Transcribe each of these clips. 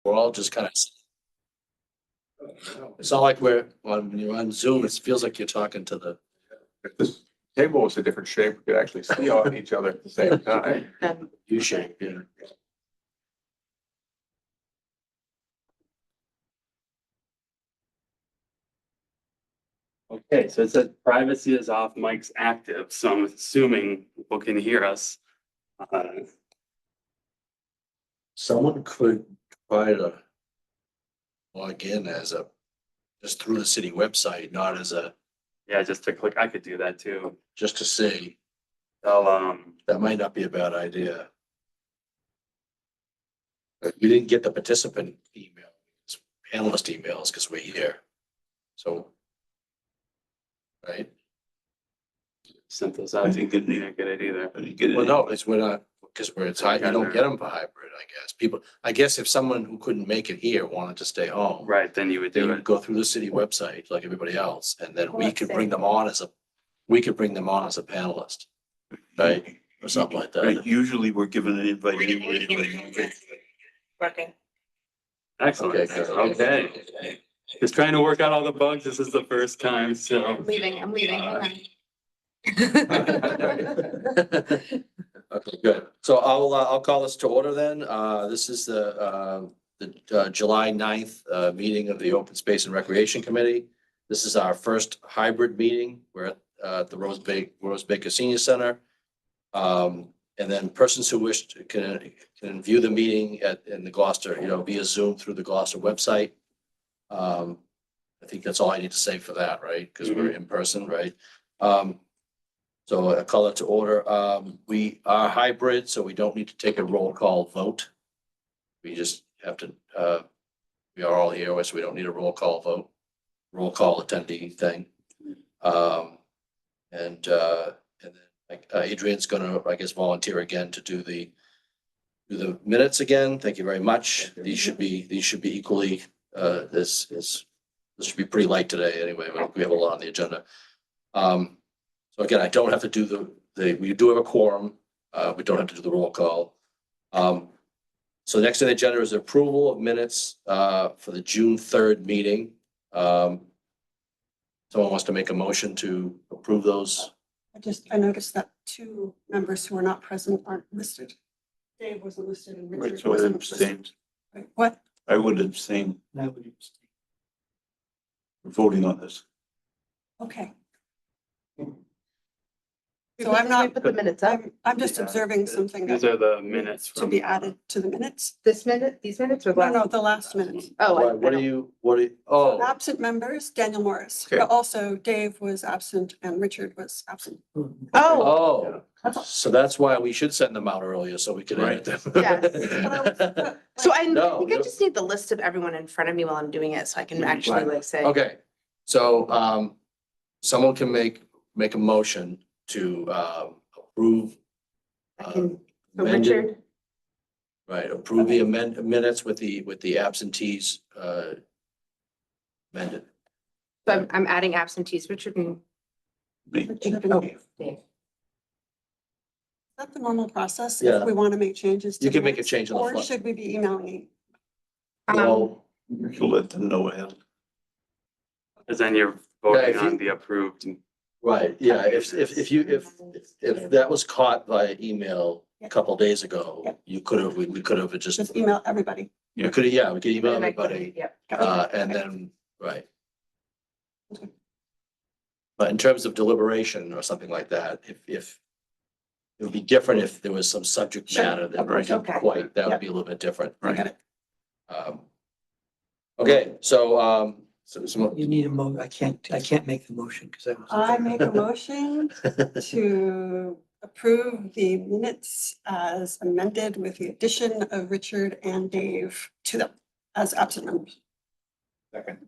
we're all just kind of. It's not like when you're on Zoom, it feels like you're talking to the. If this table was a different shape, we could actually see all each other at the same time. U shape, yeah. Okay, so it says privacy is off, mic's active, so I'm assuming people can hear us. Someone could try to log in as just through the city website, not as Yeah, just to click, I could do that too. just to see. I'll, That might not be a bad idea. But we didn't get the participant email, it's panelist emails, because we're here. So. Right? sent those out. You didn't get it either. Well, no, it's we're not, because it's high, you don't get them for hybrid, I guess. People, I guess if someone who couldn't make it here wanted to stay home. Right, then you would They do would it. go through the city website like everybody else, and then we Well, could let's bring see. them on we could bring them on as a panelist. Right, or something like Right, that. usually we're given an invite anyway. Working. Excellent. Okay. Just trying to work out all the bugs. This is the first time, so. I'm leaving, hang on. Okay, good. So I'll call this to order then. This is the July 9th meeting of the Open Space and Recreation Committee. This is our first hybrid meeting. We're at the Rose Baker Senior Center. And then persons who wish to can view the meeting in the Gloucester, via Zoom through the Gloucester website. I think that's all I need to say for that, right? Because we're in person, right? So I call it to order. We are hybrid, so we don't need to take a roll call vote. We just have to, we are all here, so we don't need a roll call vote, roll call attendee thing. And then Adrian's gonna, I guess, volunteer again to do the minutes again. Thank you very much. These should be equally, this should be pretty light today anyway. We have a lot on the agenda. So again, I don't have to do we do have a quorum. We don't have to do the roll call. So next on the agenda is approval of minutes for the June 3rd meeting. Someone wants to make a motion to approve those. I noticed that two members who are not present aren't listed. Dave wasn't listed and Right, Richard so I wasn't listed. abstained. Right, what? I would abstain. Voting on this. Okay. So I'm not, Put the minutes up. I'm just observing something These that are the minutes to from. be added to the minutes. These minutes or No, last? no, the last minutes. Oh. What do you, oh, Absent members, Daniel Morris, Okay. but also Dave was absent and Richard was absent. Oh, so that's why we should send them out earlier so we can edit them. Yes. so I No, think I no. just need the list of everyone in front of me while I'm doing it, so I can actually like say. Okay, so someone can make a motion to approve. I can, so amended- Richard, Right, approve the minutes with the absentees amended. so I'm adding absentees, Richard and. Me. Richard and Oh, Dave. Dave. Is that the normal process Yeah. if we want to make changes? to You can the make a minutes? change on the Or fly. should we be emailing? Well, You'll let them know ahead. Cause then you're Yeah, voting if you- on the approved. right, yeah, if that was caught by email a couple days ago, Yep. we could have just, Just email everybody. we could email And I put it- everybody. Yep. And then, right. But in terms of deliberation or something like that, if it would be different if there was some subject Sure. matter that Right. wasn't Okay. quite, that would Yep. be a little bit different. I got it. Okay, so, You need a I can't make the motion because I was. I make a motion to approve the minutes as amended with the addition of Richard and Dave to them as absent members. Second.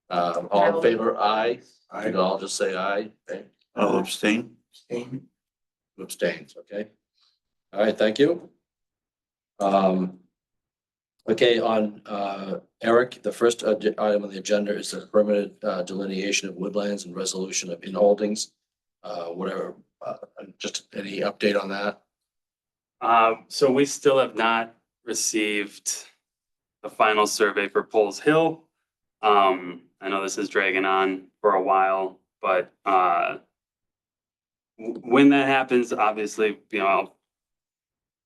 all in favor, aye. I'll just say aye. Okay. I'll abstain. Abstain. Who abstains, okay? All right, thank you. Okay, on Eric, the first item on the agenda is the permanent delineation of woodlands and resolution of inholdings. Whatever, just any update on that? So we still have not received the final survey for Poles Hill. I know this is dragging on for a while, but when that happens, obviously,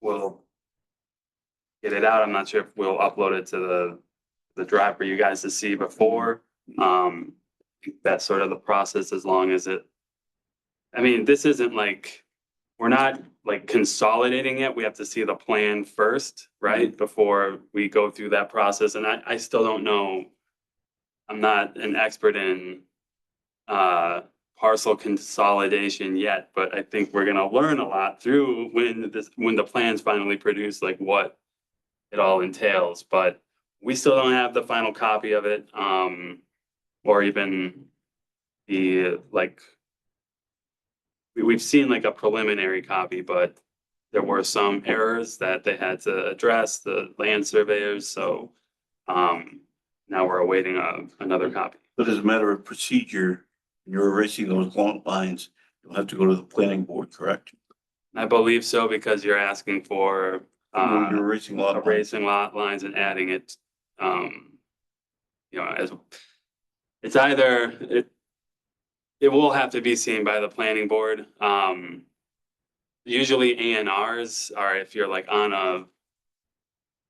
we'll get it out. I'm not sure if we'll upload it to the drive for you guys to see before. That's sort of the process, as long as this isn't like, we're not like consolidating it. We have to see the plan first, right? Before we go through that process. And I still don't know. I'm not an expert in parcel consolidation yet, but I think we're gonna learn a lot through when the plans finally produce, like what it all entails. But we still don't have the final copy of it, or even we've seen like a preliminary copy, but there were some errors that they had to address, the land surveyors, so now we're awaiting another copy. But as a matter of procedure, when you're erasing those long lines, you'll have to go to the planning board, correct? I believe so, because you're asking for You're erasing lot lines. erasing lot lines and adding it, as it's either, it will have to be seen by the planning board. Usually A&Rs are if you're like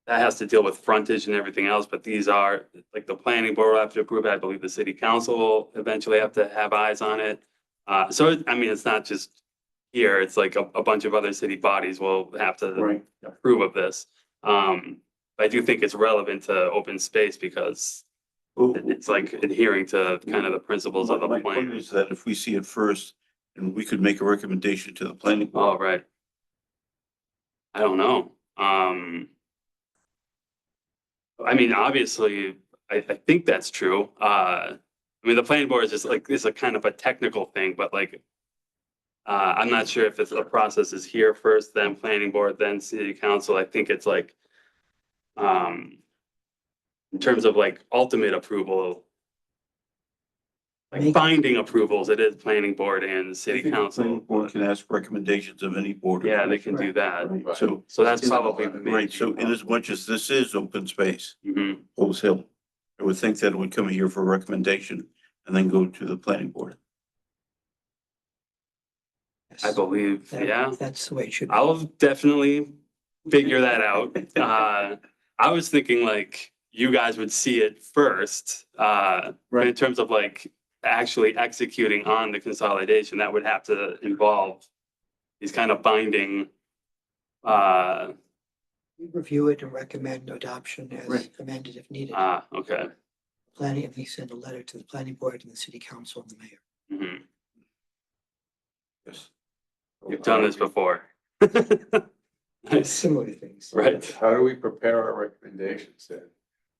that has to deal with frontage and everything else, but these are like the planning board will have to approve it. I believe the city council will eventually have to have eyes on it. It's not just here, it's like a bunch of other city bodies will have to Right. approve of this. But I do think it's relevant to open space because it's like adhering to kind of the principles of the My point plan. is that if we see it first, and we could make a recommendation to the planning board. All right. I don't know. Obviously, I think that's true. The planning board is just like, it's a kind of a technical thing, but like, I'm not sure if the process is here first, then planning board, then city council. I think it's like, in terms of like ultimate approval, like binding approvals, it is planning board and I city think the council. planning board can ask recommendations of any board. Yeah, they can do that. Right, so, So that's probably. right, so in as much as this is open space, Mhm. Poles Hill, I would think that it would come here for a recommendation and then go to the planning board. I believe, yeah. That's the way it should be. I'll definitely figure that out. I was thinking like you guys would see it first. But in terms of like actually executing on the consolidation, that would have to involve these kind of binding. We review it and recommend adoption as Right. amended if needed. Okay. Planning, and we send a letter to the planning board and the city council and the mayor. Mhm. Yes. You've done this before. Nice. Similar things. Right. How do we prepare our recommendations then?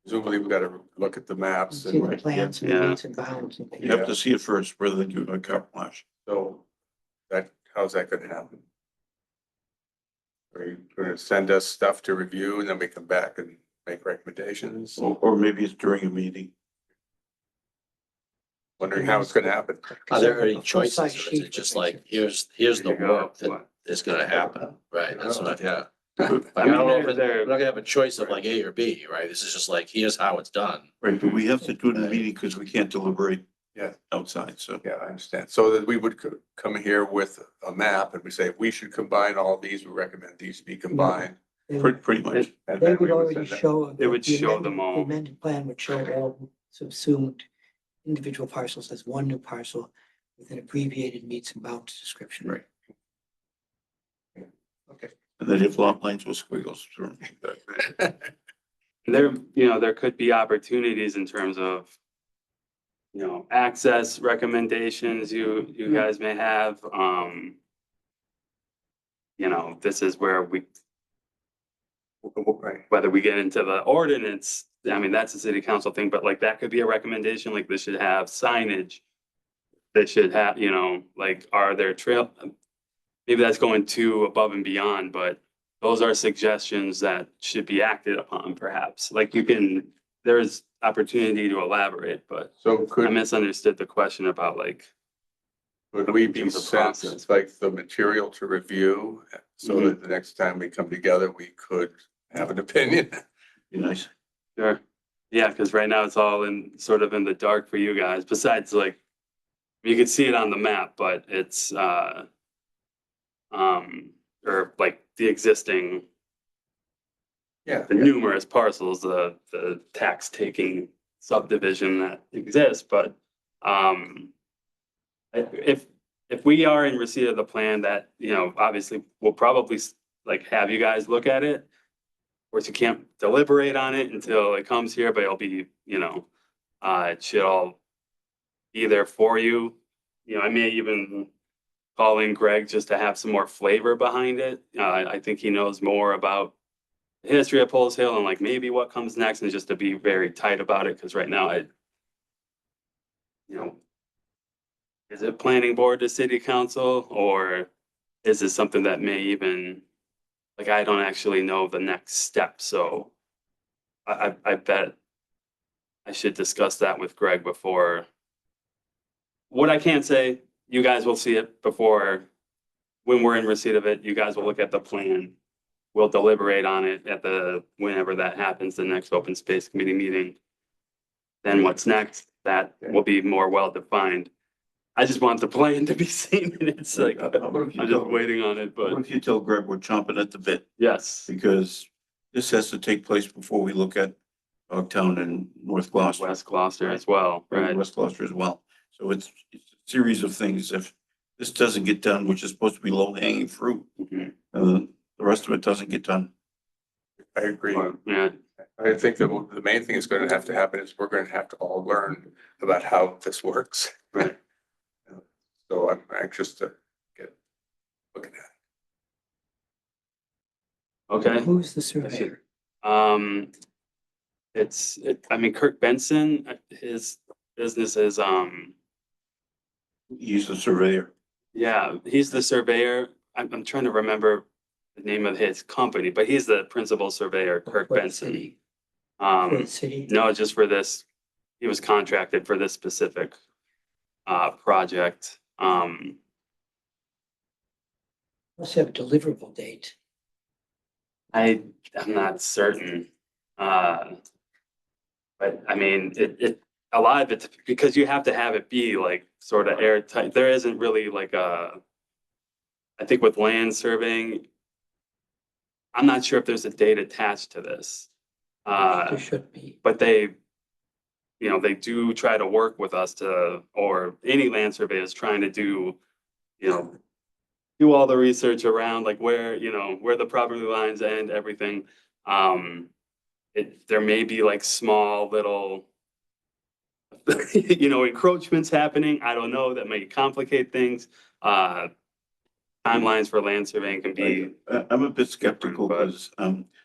Presumably we've got to look at the maps See the and plans and the Yeah. meets and bounds and things. You have to see it first rather than give it a carte blanche. so how's that gonna happen? Are you gonna send us stuff to review and then we come back and make recommendations? Or maybe it's during a meeting. Wondering how it's gonna happen. Are there any A choices, full-size or is sheet it just would make like, here's the There you go. work that is gonna happen, right? That's what, yeah. I I mean, don't know if we're they're- not gonna have a choice of like A or B, right? This is just like, here's how it's done. Right, but we have to do it in the meeting because we can't deliberate. Yeah. Outside, so. Yeah, I understand. So that we would come here with a map and we say, we should combine all these, we recommend these to be combined. They Pretty much. And they then would we would already send that. show. It would the show amended- them all. The amended plan would show all subsumed individual parcels as one new parcel with an abbreviated meets and bounds description. Right. And then if lot lines with squiggles through. there could be opportunities in terms of, access recommendations you guys may have. This is where Right. whether we get into the ordinance, that's a city council thing, but like that could be a recommendation, like this should have signage. They should have, like, are there trail? Maybe that's going too above and beyond, but those are suggestions that should be acted upon perhaps. Like there's opportunity to elaborate, but So I could misunderstood the question about like, we be Terms of sent process. like the material to review? So that the next time we come together, we could have an opinion. Be nice. Sure. Yeah, because right now it's all in sort of in the dark for you guys, besides like, you can see it on the map, but it's or like the existing, Yeah. the numerous parcels, the tax taking subdivision that exists, but if we are in receipt of the plan that, you know, obviously we'll probably like have you guys look at it. Of course, you can't deliberate on it until it comes here, but it'll be, you know, it should all be there for you. You know, I may even call in Greg just to have some more flavor behind it. I think he knows more about the history of Poles Hill and like maybe what comes next, and just to be very tight about it, because right now you know, is it planning board to city council, or is it something that may even, like, I don't actually know the next step, so I bet I should discuss that with Greg before. What I can't say, you guys will see it before, when we're in receipt of it, you guys will look at the plan. We'll deliberate on it at whenever that happens, the next open space committee meeting. Then what's next, that will be more well-defined. I just want the plan to be seen, and it's like, What if you I'm just tell- waiting on it, What but if you tell Greg we're chomping at the bit? yes. Because this has to take place before we look at Dogtown and North Gloucester. West Gloucester as well, right? West Gloucester as well. So it's a series of things. If this doesn't get done, which is supposed to be low hanging fruit, Mhm. the rest of it doesn't get done. I agree. Yeah, I think that the main thing is going to have to happen is we're going to have to all learn about how this works. right. So I'm anxious to get looking at it. Okay. Who's the surveyor? I mean, Kirk Benson, his business is, He's the surveyor. yeah, he's the surveyor. I'm trying to remember the name of his company, but he's the principal surveyor, Kirk For the Benson. city. For the Um, city. no, just for this, he was contracted for this specific project. Must have a deliverable date. I'm not certain. But I mean, a lot of it, because you have to have it be like sort of airtight. There isn't really like I think with land surveying, I'm not sure if there's a date attached to this. There should be. But they, you know, they do try to work with us to, or any land survey is trying to do, you know, do all the research around like where, you know, where the property lines end, everything. There may be like small little, you know, encroachments happening. I don't know, that may complicate things. Timelines for land surveying can be, I'm a bit skeptical But- because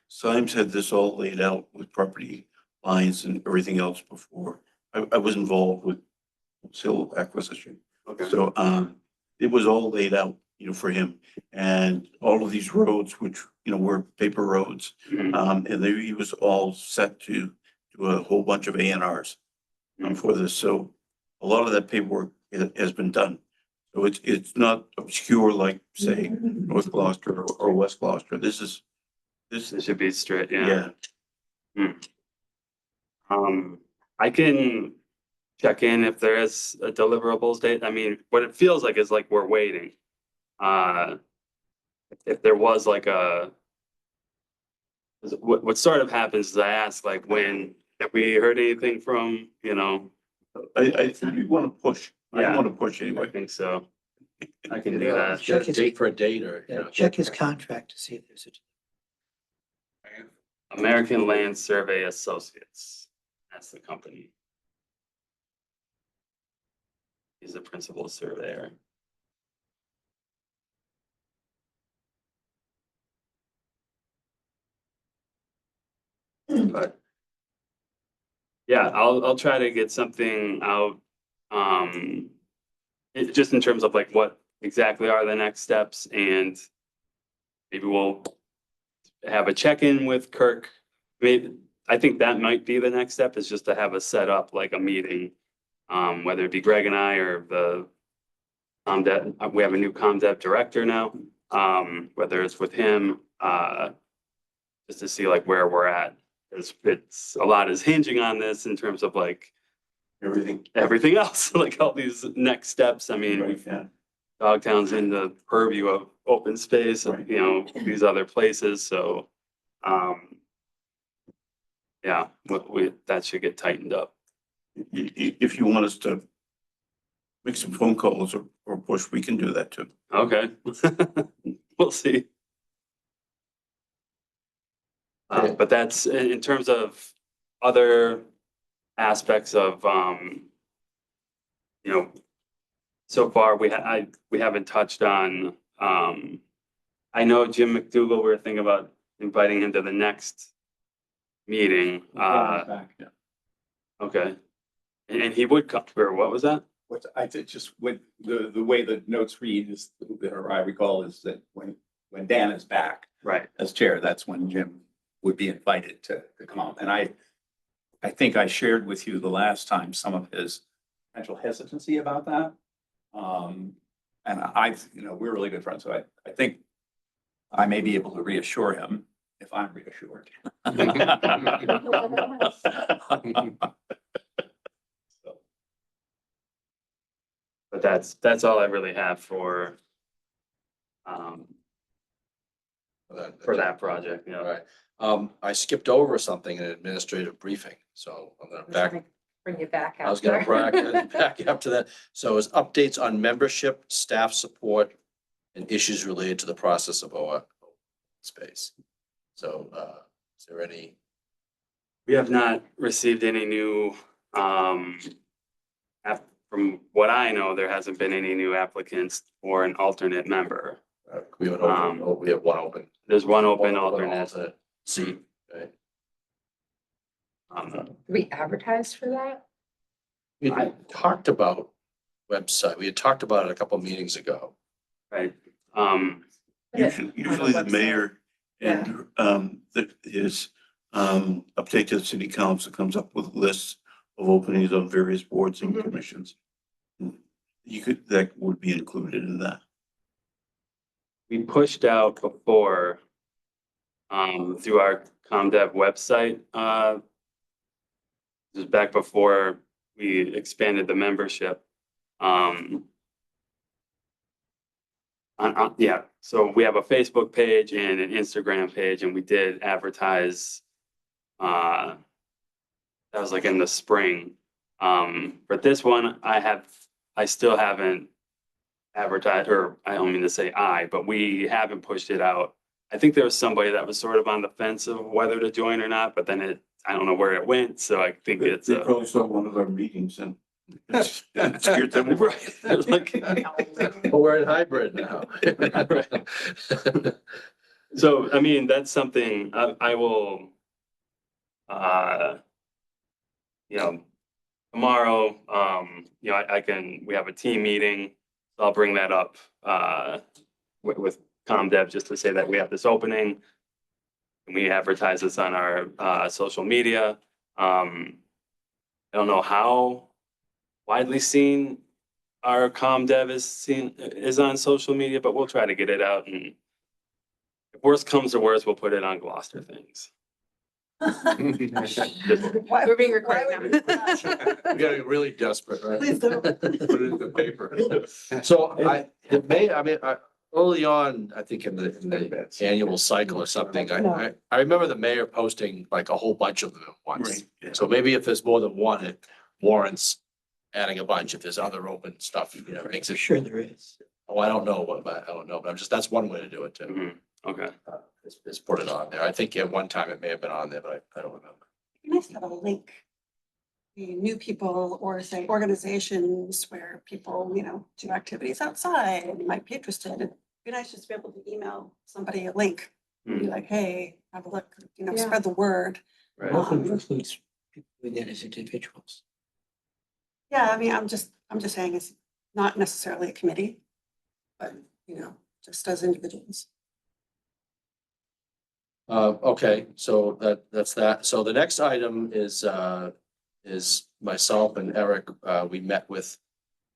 Symes had this all laid out with property lines and everything else before. I was involved with Hill acquisition. okay, So it was all laid out, you know, for him. And all of these roads, which, you know, were paper roads, Mhm. and he was all set to do a whole bunch of A&Rs for this. So a lot of that paperwork has been done. So it's not obscure like, say, North Gloucester or West Gloucester. This it should be straight, yeah. yeah. I can check in if there is a deliverables date. I mean, what it feels like is like we're waiting. If there was like what sort of happens is I ask like when, have we heard anything from, you know, I think we want to push. I Yeah. want to push I anyway. think so. I can do Yeah, that. get a date for a date or, you know. Check his contract to see if there's a. American Land Survey Associates. That's the company. He's the principal surveyor. But yeah, I'll try to get something out. Just in terms of like what exactly are the next steps, and maybe we'll have a check-in with Kirk. Maybe, I think that might be the next step, is just to have a set up like a meeting. Whether it be Greg and I or the ComDev, we have a new ComDev director now. Whether it's with him, just to see like where we're at. It's a lot is hinging on this in terms of like everything else, like all these next steps. I mean, Right, yeah. Dogtown's in the purview of open space, Right. you know, these other places, so, yeah, that should get tightened up. If you want us to make some phone calls or push, we can do that too. Okay. We'll see. Okay. But that's in terms of other aspects of, you know, so far we haven't touched on, I know Jim McDougal, we were thinking about inviting him to the next meeting, okay. And he would come, or what was that? What I did just with the way the notes read is, or I recall, is that when Dan is back Right, as chair, that's when Jim would be invited to come. And I think I shared with you the last time some of his potential hesitancy about that. And we're really good friends, so I think I may be able to reassure him if I'm reassured. So, but that's all I really have for that project, you All know. right. I skipped over something in administrative briefing, so I'm gonna back, Bring you back I was gonna back up to that. So it's updates on membership, staff support, and issues related to the process of our space. So, is there any? We have not received any new, from what I know, there hasn't been any new applicants for an alternate member. We have an open, we have one open. There's one open One alternate. seat, right? We advertised for that? We talked about website, we had talked about it a couple meetings ago. Right, Usually the mayor and his update to the city council comes up with lists of openings on various boards and commissions. That would be included in that. we pushed out before, through our ComDev website, this was back before we expanded the membership. Yeah, so we have a Facebook page and an Instagram page, and we did advertise. That was like in the spring. For this one, I still haven't advertised, or I don't mean to say but we haven't pushed it out. I think there was somebody that was sort of on the fence of whether to join or not, but then I don't know where it went, so I think it's. They probably saw one of our meetings and it scared them away. Right, they're like, But we're in hybrid now. so, I mean, that's something I will, you know, tomorrow, you know, we have a team meeting. I'll bring that up, with ComDev just to say that we have this opening. And we advertise this on our, social media. I don't know how widely seen our ComDev is on social media, but we'll try to get it out, and if worst comes to worst, we'll put it on Gloucester Things. Why- We're being why recorded would now. we do that? We gotta get really desperate, right? Please don't. Put it in the paper. So early on, I think in the annual cycle or something, I remember the mayor posting like a whole bunch of them at once. Right, yeah. So maybe if there's more than one, it warrants adding a bunch. If there's other open stuff, you know, makes I'm it. sure there is. Oh, I don't know, but I don't know, but that's one way to do it too. Mhm. Okay, Is put it on there. I think at one time it may have been on there, but I don't remember. It'd be nice to have a link. The new people or say organizations where people, do activities outside and might be interested. It'd be nice just to be able to email somebody a link. Be like, hey, have a look, Yeah. spread the word. Right. Often includes people doing that as individuals. Yeah, I mean, I'm just saying it's not necessarily a committee, but, just as individuals. Okay, so that's that. So the next item is myself and Eric, we met with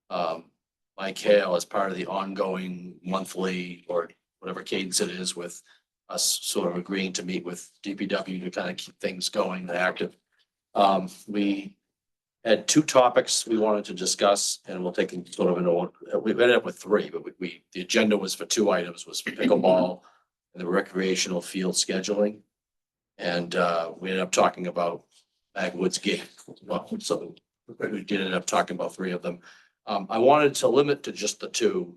Mike Hale as part of the ongoing monthly or whatever cadence it is with us sort of agreeing to meet with DPW to kind of keep things going and active. We had two topics we wanted to discuss, and we'll take them sort of in order. We ended up with three, but the agenda was for two items, was for pickleball and the recreational field scheduling. And we ended up talking about Magwoods Gate. Well, so we did end up talking about three of them. I wanted to limit to just the two,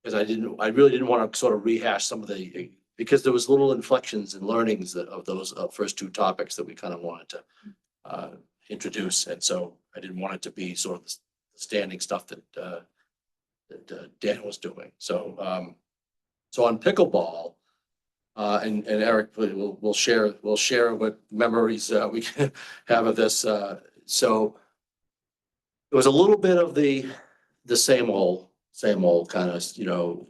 because I really didn't want to sort of rehash some of the, because there was little inflections and learnings of those first two topics that we kind of wanted to introduce. And so I didn't want it to be sort of the standing stuff that Dan was doing. So on pickleball, and Eric will share what memories we can have of this. So it was a little bit of the same old kind of,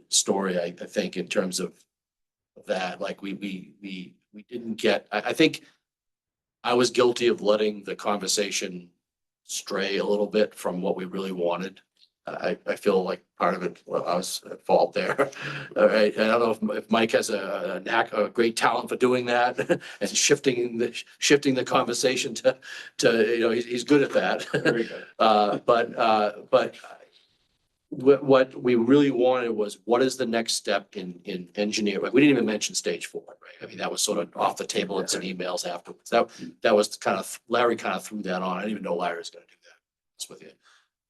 story, I think, in terms of that. Like we didn't get, I think I was guilty of letting the conversation stray a little bit from what we really wanted. I feel like part of it, well, I was at fault there. All right. I don't know if Mike has a great talent for doing that and shifting the conversation to, he's good at that. Very good. But what we really wanted was, what is the next step in engineering? Like, we didn't even mention stage 4, right? I mean, that was sort of off the table in some emails afterwards. That was kind of, Larry kind of threw that on. I didn't even know Larry was going to do that. That's with you.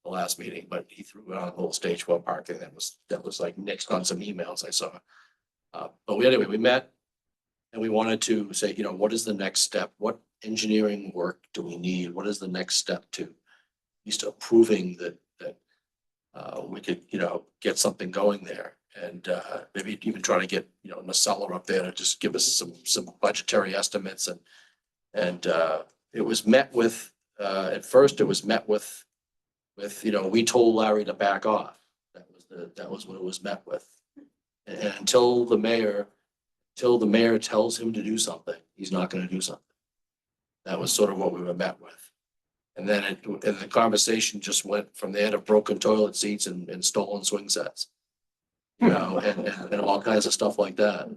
The last meeting, but he threw out a whole stage 4 parking that was like next on some emails I saw. But we met and we wanted to say, what is the next step? What engineering work do we need? What is the next step to at least approving that we could, get something going there, and maybe even try to get, Marcella up there to just give us some budgetary estimates. And it was met with, at first it was met with, we told Larry to back off. That was what it was met with. And until the mayor tells him to do something, he's not going to do something. That was sort of what we were met with. And then the conversation just went from there to broken toilet seats and stolen swing sets, and all kinds of stuff like that.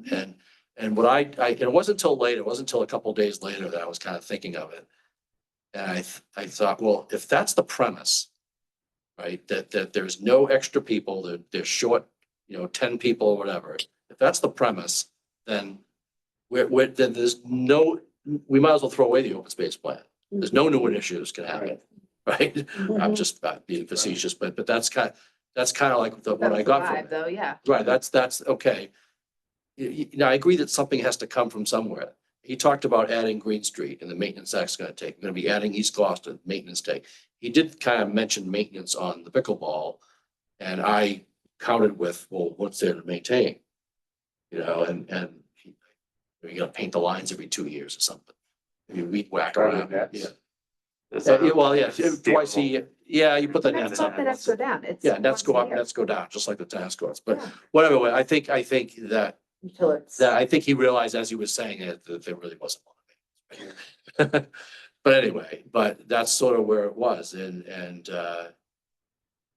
And what it wasn't until later, it wasn't until a couple of days later that I was kind of thinking of it. And I thought, well, if that's the premise, right, that there's no extra people, that they're short, 10 people or whatever. If that's the premise, then then we might as well throw away the open space plan. There's no new initiatives can happen, right? I'm just being facetious, but that's kind of like what I got from it. Though, yeah. Right, that's okay. I agree that something has to come from somewhere. He talked about adding Green Street and the maintenance that's going to take. We're going to be adding East Gloucester maintenance take. He did kind of mention maintenance on the pickleball, and I counted with, well, what's there to maintain? And you got to paint the lines every 2 years or something. Maybe weed whack around. Yeah. Well, yeah, twice a year. Yeah, you put the That's nets not on. the nets go down. It's Yeah, nets go once a up, year. nets go down, just like the tennis courts. But Yeah. whatever way, I think that Until it's. I think he realized as he was saying it that there really wasn't one. But anyway, that's sort of where it was. And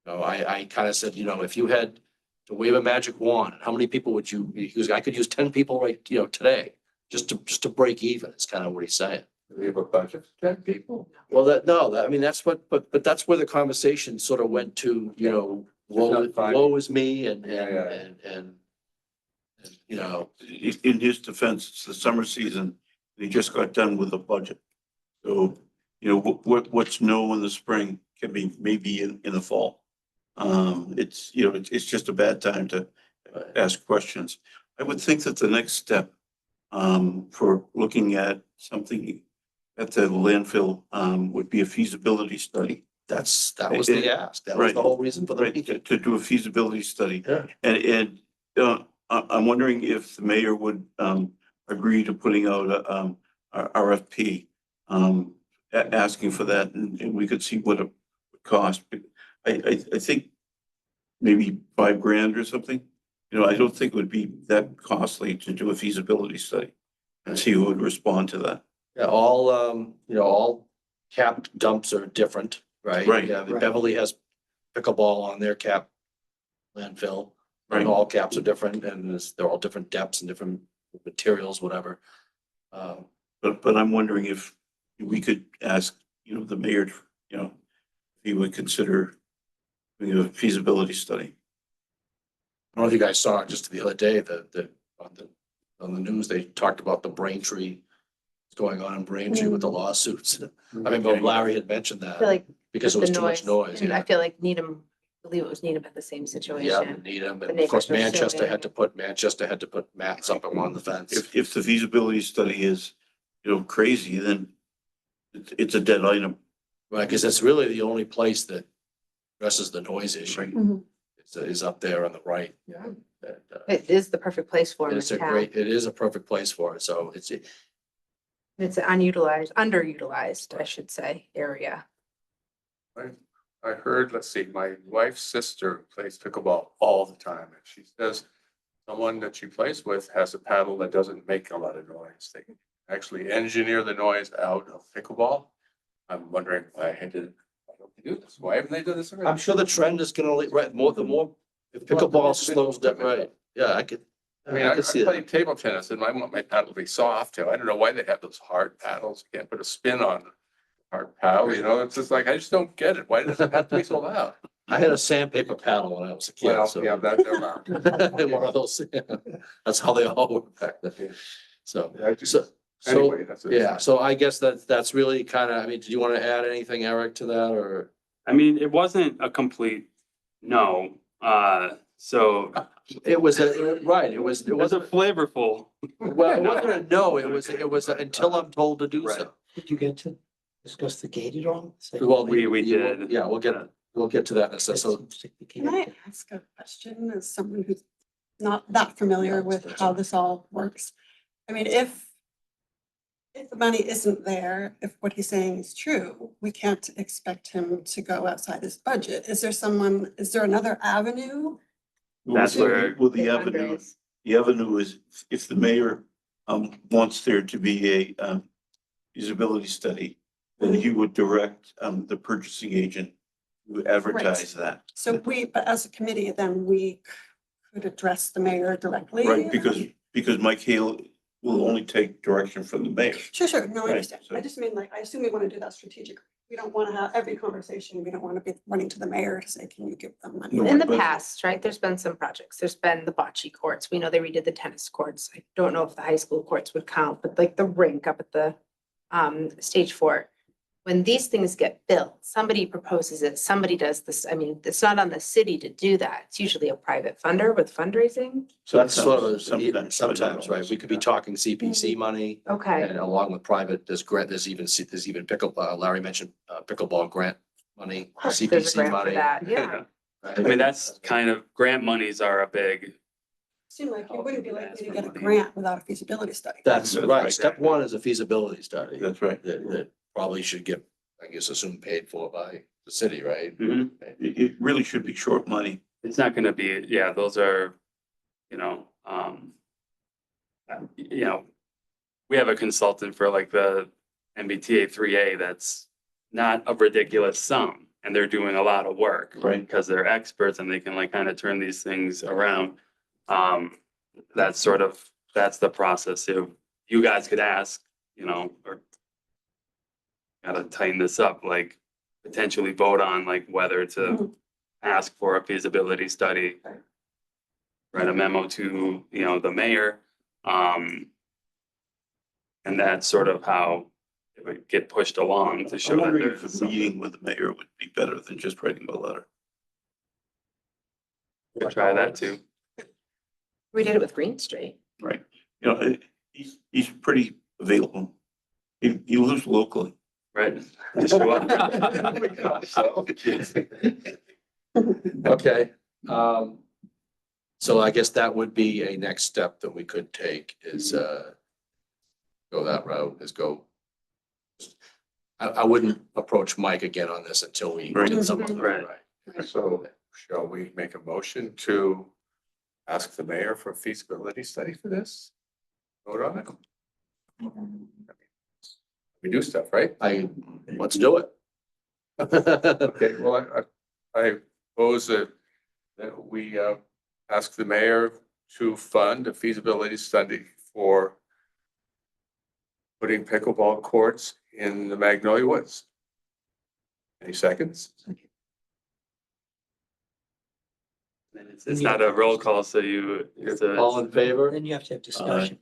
I kind of said, if you had to wave a magic wand, how many people would you use? I could use 10 people right, today, just to break even. It's kind of what he's saying. We have a budget, 10 people. Well, I mean, that's what, but that's where the conversation sort of went to, woe is me and In his defense, it's the summer season. He just got done with the budget. So, what's new in the spring can be maybe in the fall. It's just a bad time to ask questions. I would think that the next step for looking at something at the landfill would be a feasibility study. that was the ask. That was Right. the whole reason for the Right, meeting. to do a feasibility study. Yeah. And I'm wondering if the mayor would agree to putting out a RFP asking for that, and we could see what it would cost. But I think maybe $5,000 or something. I don't think it would be that costly to do a feasibility study and see who would respond to that. Yeah, all capped dumps are different, right? Right. Yeah, Right. Beverly has pickleball on their cap landfill. And Right. all caps are different, and they're all different depths and different materials, whatever. But I'm wondering if we could ask, the mayor, if he would consider doing a feasibility study. I don't know if you guys saw it just the other day, on the news, they talked about the Braintree. What's going on in Braintree with the lawsuits. I remember Larry had mentioned I feel that like because it with was the too much noise. and I Yeah. feel like Needham, I believe it was Needham had the same Yeah, situation. Needham, The and of course neighbors were Manchester had to put mats up along the fence. If the feasibility study is, crazy, then it's a dead item. Right, because it's really the only place that addresses the noise issue. Mhm. Is up there on the right. Yeah. And, It is the perfect place for them It's in a town. great, it is a perfect place for it, so it's, It's an underutilized, I should say, area. I heard, let's see, my wife's sister plays pickleball all the time, and she says someone that she plays with has a paddle that doesn't make a lot of noise. They can actually engineer the noise out of pickleball. I'm wondering why don't they do this? Why haven't they done this already? I'm sure the trend is gonna, right, the more, if pickleball slows down, right, yeah, I could I see play it. table tennis and I want my paddle to be soft too. I don't know why they have those hard paddles. You can't put a spin on a hard paddle, it's just like, I just don't get it. Why does it have to be so loud? I had a sandpaper paddle when I was a kid, Well, so. yeah, that's allowed. One of those, yeah. That's how they all work back then. So, Yeah, I just- so, Anyway, that's it. yeah, so I guess that's really kind of, I mean, do you want to add anything, Eric, to that, or? I mean, it wasn't a complete no, so It was, right, it was, it was a flavorful. well, it wasn't a no, it was until I'm told to do so. Did you get to discuss the gate at all? Say- Well, We did. Yeah, we'll get to that in a second. So, Can I ask a question as someone who's not that familiar with how this all works? I mean, if the money isn't there, if what he's saying is true, we can't expect him to go outside his budget. Is there another avenue? That's where- Well, the avenue is, if the mayor, wants there to be a, feasibility study, then he would direct, the purchasing agent to advertise that. So but as a committee, then we could address the mayor directly. Right, because Mike Hale will only take direction from the mayor. Sure, no, I Right, understand. I so- just mean I assume we want to do that strategically. We don't want to have every conversation. We don't want to be running to the mayor to say, can you give them money? No, In the but- past, right, there's been some projects. There's been the bocce courts. We know they redid the tennis courts. I don't know if the high school courts would count, but like the rink up at the stage fort. When these things get built, somebody proposes it, somebody does this. I mean, it's not on the city to do that. It's usually a private funder with fundraising. so that's sort of, Sometimes. right, we could be talking CPC money. Okay. And along with private, there's even Larry mentioned pickleball grant money, There's a CPC grant for money. that, yeah. I mean, that's kind of, grant monies are a big, Seem like you wouldn't be likely to get a grant without a feasibility study. That's That's right. right. Step one is a feasibility study That's right. that probably should get, I guess, assumed paid for by the city, right? Mhm. It really should be short money. it's not gonna be, yeah, those are, we have a consultant for like the MBTA 3A that's not a ridiculous sum, and they're doing a lot of work. Right. Because they're experts and they can like kind of turn these things around. That's the process. If you guys could ask, or gotta tighten this up, like potentially vote on like whether to ask for a feasibility study. Write a memo to, the mayor. And that's sort of how it would get pushed along to show I'm that wondering if there's a meeting with the mayor would be better than just writing a letter. Could try that too, We did it with Green Street. Right. He's pretty available. He lives locally. right? Just show up. Okay, so I guess that would be a next step that we could take is, go that route, I wouldn't approach Mike again on this until we Right. did something. Right. So shall we make a motion to ask the mayor for a feasibility study for this? Vote on it? We do stuff, right? Let's do it. Okay, well, I propose that we ask the mayor to fund a feasibility study for putting pickleball courts in the Magnolia Woods. Any seconds? And it's not a roll call, so it's All in favor? Then you have to have discussion.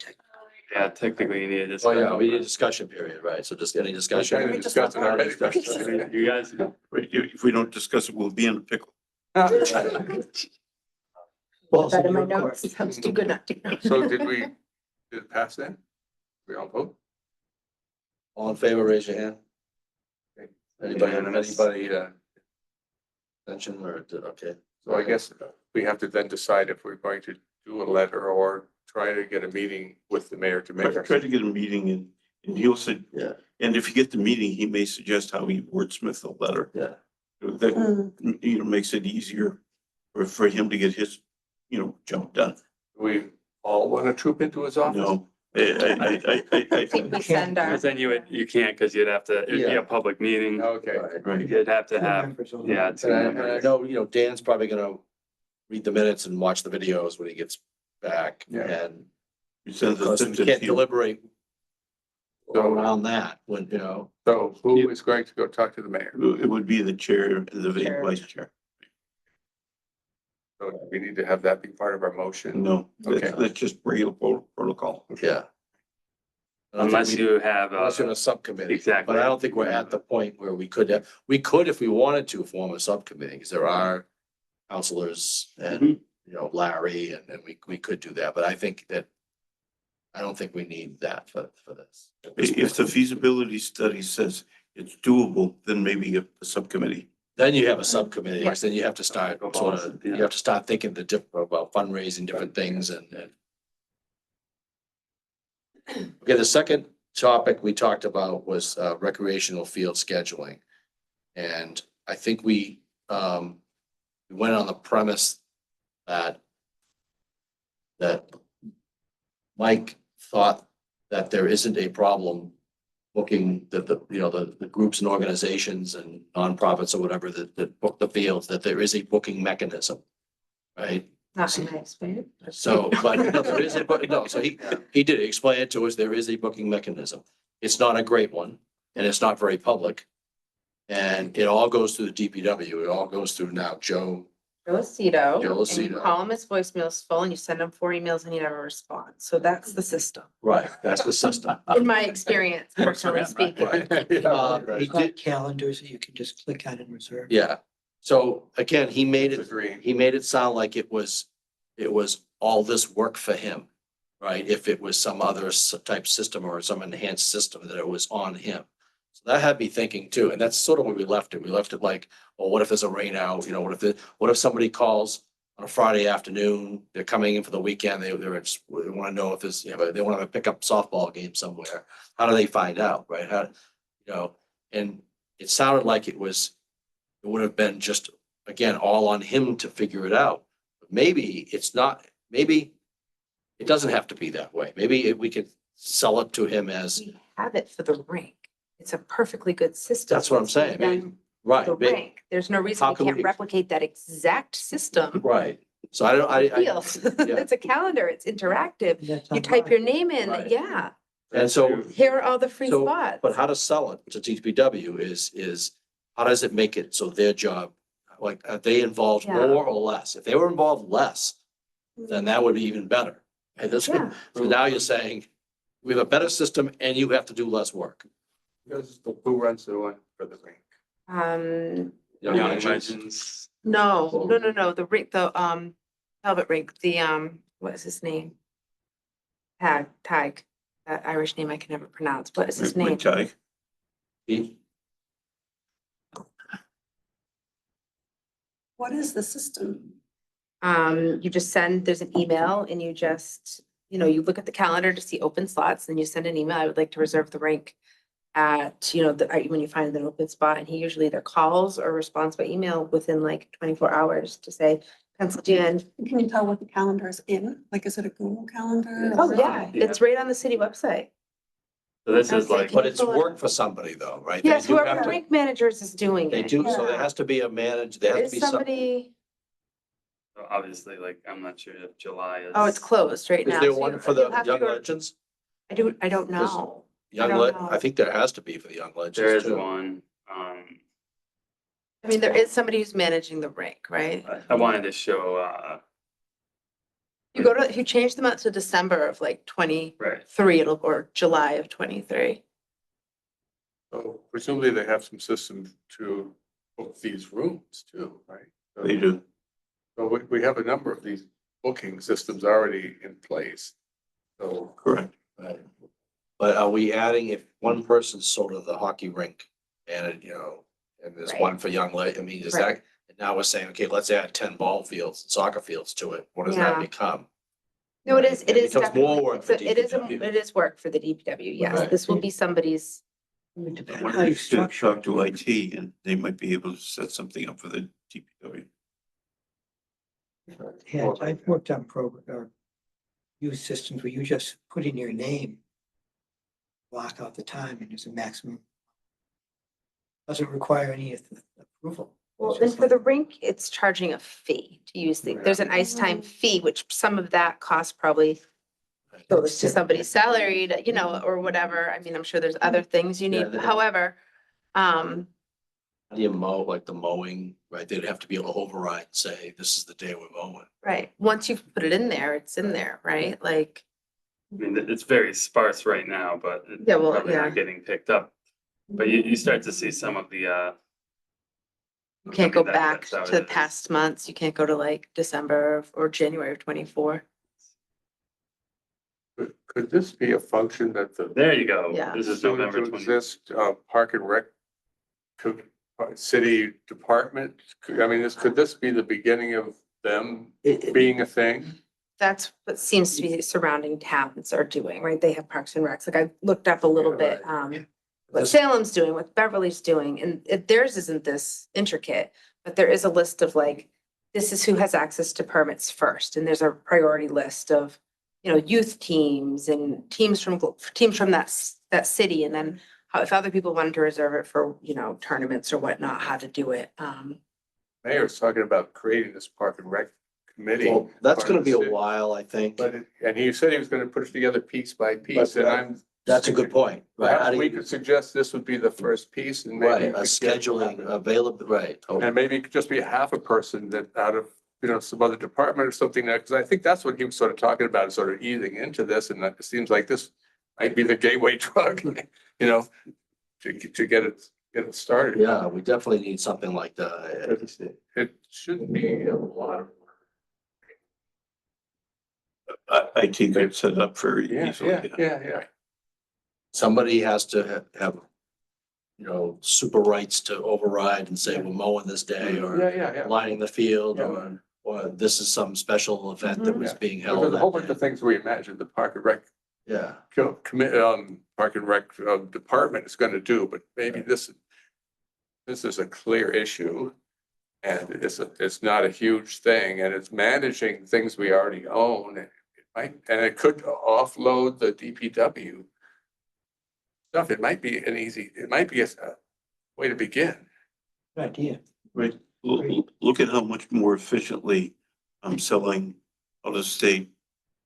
yeah, technically you need to Oh, discuss. yeah, we need a discussion period, right? So just any We discussion? kind of discussed it already. You guys, If we don't discuss it, we'll be in a pickle. Balls That in in my your notes, court. sounds too good not to. So did it pass then? We all vote? All in favor, raise your hand. Anybody, Unanimous. mention or, okay, So I guess we have to then decide if we're going to do a letter or try to get a meeting with the mayor to make. Try to get a meeting and he'll say, yeah, and if you get the meeting, he may suggest how he wordsmith the letter. yeah. That, makes it easier for him to get his, job done. We all want to troop into his office? No, I think we send our, because then you can't, because you'd have to, it'd be Yeah. a public meeting. Okay. right. You'd have to Two have, members only. yeah. And I know, Dan's probably gonna read the minutes and watch the videos when he gets back Yeah. and He sends because us we can't deliberate around that when, So who is going to go talk to the mayor? It would be the chair and the Chair. vice chair. So we need to have that be part of our motion. No, Okay. let's just regular protocol. yeah. I don't think Unless we- you have, Unless you're in a subcommittee. exactly. But I don't think we're at the point where we could have, if we wanted to form a subcommittee, because there are counselors and, Larry, and we could do that, but I think that I don't think we need that for this. If the feasibility study says it's doable, then maybe a subcommittee. Then you have a subcommittee, because then you have to start Go sort balls, of, yeah. you have to start thinking about fundraising different things and. Okay, the second topic we talked about was recreational field scheduling. And I think we went on the premise that Mike thought that there isn't a problem booking the groups and organizations and nonprofits or whatever that book the fields, that there is a booking mechanism. Right? not nice, right? So, but no, there is a, but no, so he did explain it to us. There is a booking mechanism. It's not a great one and it's not very public. And it all goes through the DPW. It all goes through now Joe. Joe Lucido. Joe And you Lucido. call him, his voicemail's full and you send him 4 emails and he never responds. So that's the system, Right, that's the system. in my experience, personally speaking. He It's got did, calendars that you can just click on and reserve. yeah. So again, he made it Agree. sound like it was all this work for him. Right? If it was some other type system or some enhanced system, that it was on him. So that had me thinking too, and that's sort of where we left it. We left it like, well, what if there's a rain out? What if somebody calls on a Friday afternoon, they're coming in for the weekend, they want to know if there's, they want to pick up softball game somewhere. How do they find out, right? And it sounded like it would have been just, again, all on him to figure it out. Maybe it's not, maybe it doesn't have to be that way. Maybe we could sell it to him as, We have it for the rink. It's a perfectly good system. that's what I'm saying. Then Right, the rink, there's no reason How we can can't we- replicate that exact system. right. So I don't, I, Fields. It's a calendar, it's interactive. That's You type online. your name in, Right. yeah, and so, here are all the free So, spots. but how to sell it to DPW is how does it make it so their job, like, are they involved Yeah. more or less? If they were involved less, then that would be even better. And this, Yeah. so now you're saying, we have a better system and you have to do less work. Who runs the one for the rink? Young Young Legends. Legends. No, the rink, the Velvet Rink, what is his name? Tag, that Irish name I can never pronounce. What is his name? Tag. Pete? What is the system? You just send, there's an email and you just, you look at the calendar to see open slots, then you send an email, I would like to reserve the rink at, when you find an open spot, and he usually either calls or responds by email within like 24 hours to say, penciled you in. Can you tell what the calendar is in? Like, is it a Google calendar? Oh, or- yeah, it's right on the city website. So this is Okay. like, But it's work for somebody though, right? They Yes, do have whoever to- rink managers is doing They it. do, so there Yeah. has to be a manager, there There has to is be some, somebody, So obviously, like, I'm not sure if July is. Oh, it's closed right Is now. there so one you- for you the have to Young go- Legends? I don't Because know. Young don't know. I think there has to be for the Young Legends. There is too. one, I mean, there is somebody who's managing the rink, right? I wanted to show, If you change them out to December of like 23, right, or July of 23. So presumably they have some systems to book these rooms too, right? So- They do. So we have a number of these booking systems already in place. So Correct. Right. But are we adding, if one person's sort of the hockey rink and, and there's Right. one for Young I mean, is Right. that, and now we're saying, okay, let's add 10 ball fields, and soccer fields to it. What does that Yeah. become? No, it is, It becomes more definitely, work for it is, DPW. it is work for the DPW, yes. Right. This will be somebody's, It would depend I how wonder you if you should structure. talk to IT and they might be able to set something up for the DPW. Yeah, I've worked on program or use systems where you just put in your name. Block out the time and there's a maximum. Doesn't require any approval. well, It's and just for the like- rink, it's charging a fee to use there's an ice time fee, which some of that cost probably goes to somebody's salary to, or whatever. I mean, I'm sure there's other things you Yeah, need. they- However, How do you mow, like the mowing, right? They'd have to be able to override and say, this is the day we're mowing. right, once you put it in there, it's in there, right? Like, I mean, it's very sparse right now, but it's Yeah, well, probably yeah. not getting picked up. But you start to see some of the, you can't go I mean, back that's how to the it is. past months. You can't go to like December or January of 24. could this be a function that the There you go. Yeah. This is soon November to 20. exist, Park and Rec city department? Could this be the beginning of them being a thing? That's what seems to be surrounding towns are doing, right? They have parks and recs. Like I looked up a little Yeah, bit, what Salem's doing, what Beverly's doing, and theirs isn't this intricate, but there is a list of like, this is who has access to permits first, and there's a priority list of, youth teams and teams from that city, and then how, if other people wanted to reserve it for, tournaments or whatnot, how to do it. Mayor's talking about creating this Park and Rec committee. Well, that's gonna be a Part of the city. while, I think. And he said he was gonna put it together piece by piece, and I'm. That's a good point. Right. How Perhaps do we you- could suggest this would be the first piece and maybe. Right, we a could get- scheduling available, right. And maybe it could just be half a person that out of, some other department or something, because I think that's what he was sort of talking about, is sort of easing into this, and it seems like this might be the gateway drug, to get it started. Yeah, we definitely need something like that. It shouldn't be a lot of. IT could set up very easily. Yeah. Somebody has to have, super rights to override and say, we're mowing this day or Yeah. lining the field Yeah. or this is some special event that was Yeah. being There's held. a whole that bunch of day. things we imagine the Park and Rec Yeah, Park and Rec department is gonna do, but maybe this is a clear issue. And it's not a huge thing, and it's managing things we already own. And it could offload the DPW stuff. It might be a way to begin. Good idea. Right, look at how much more efficiently selling out of state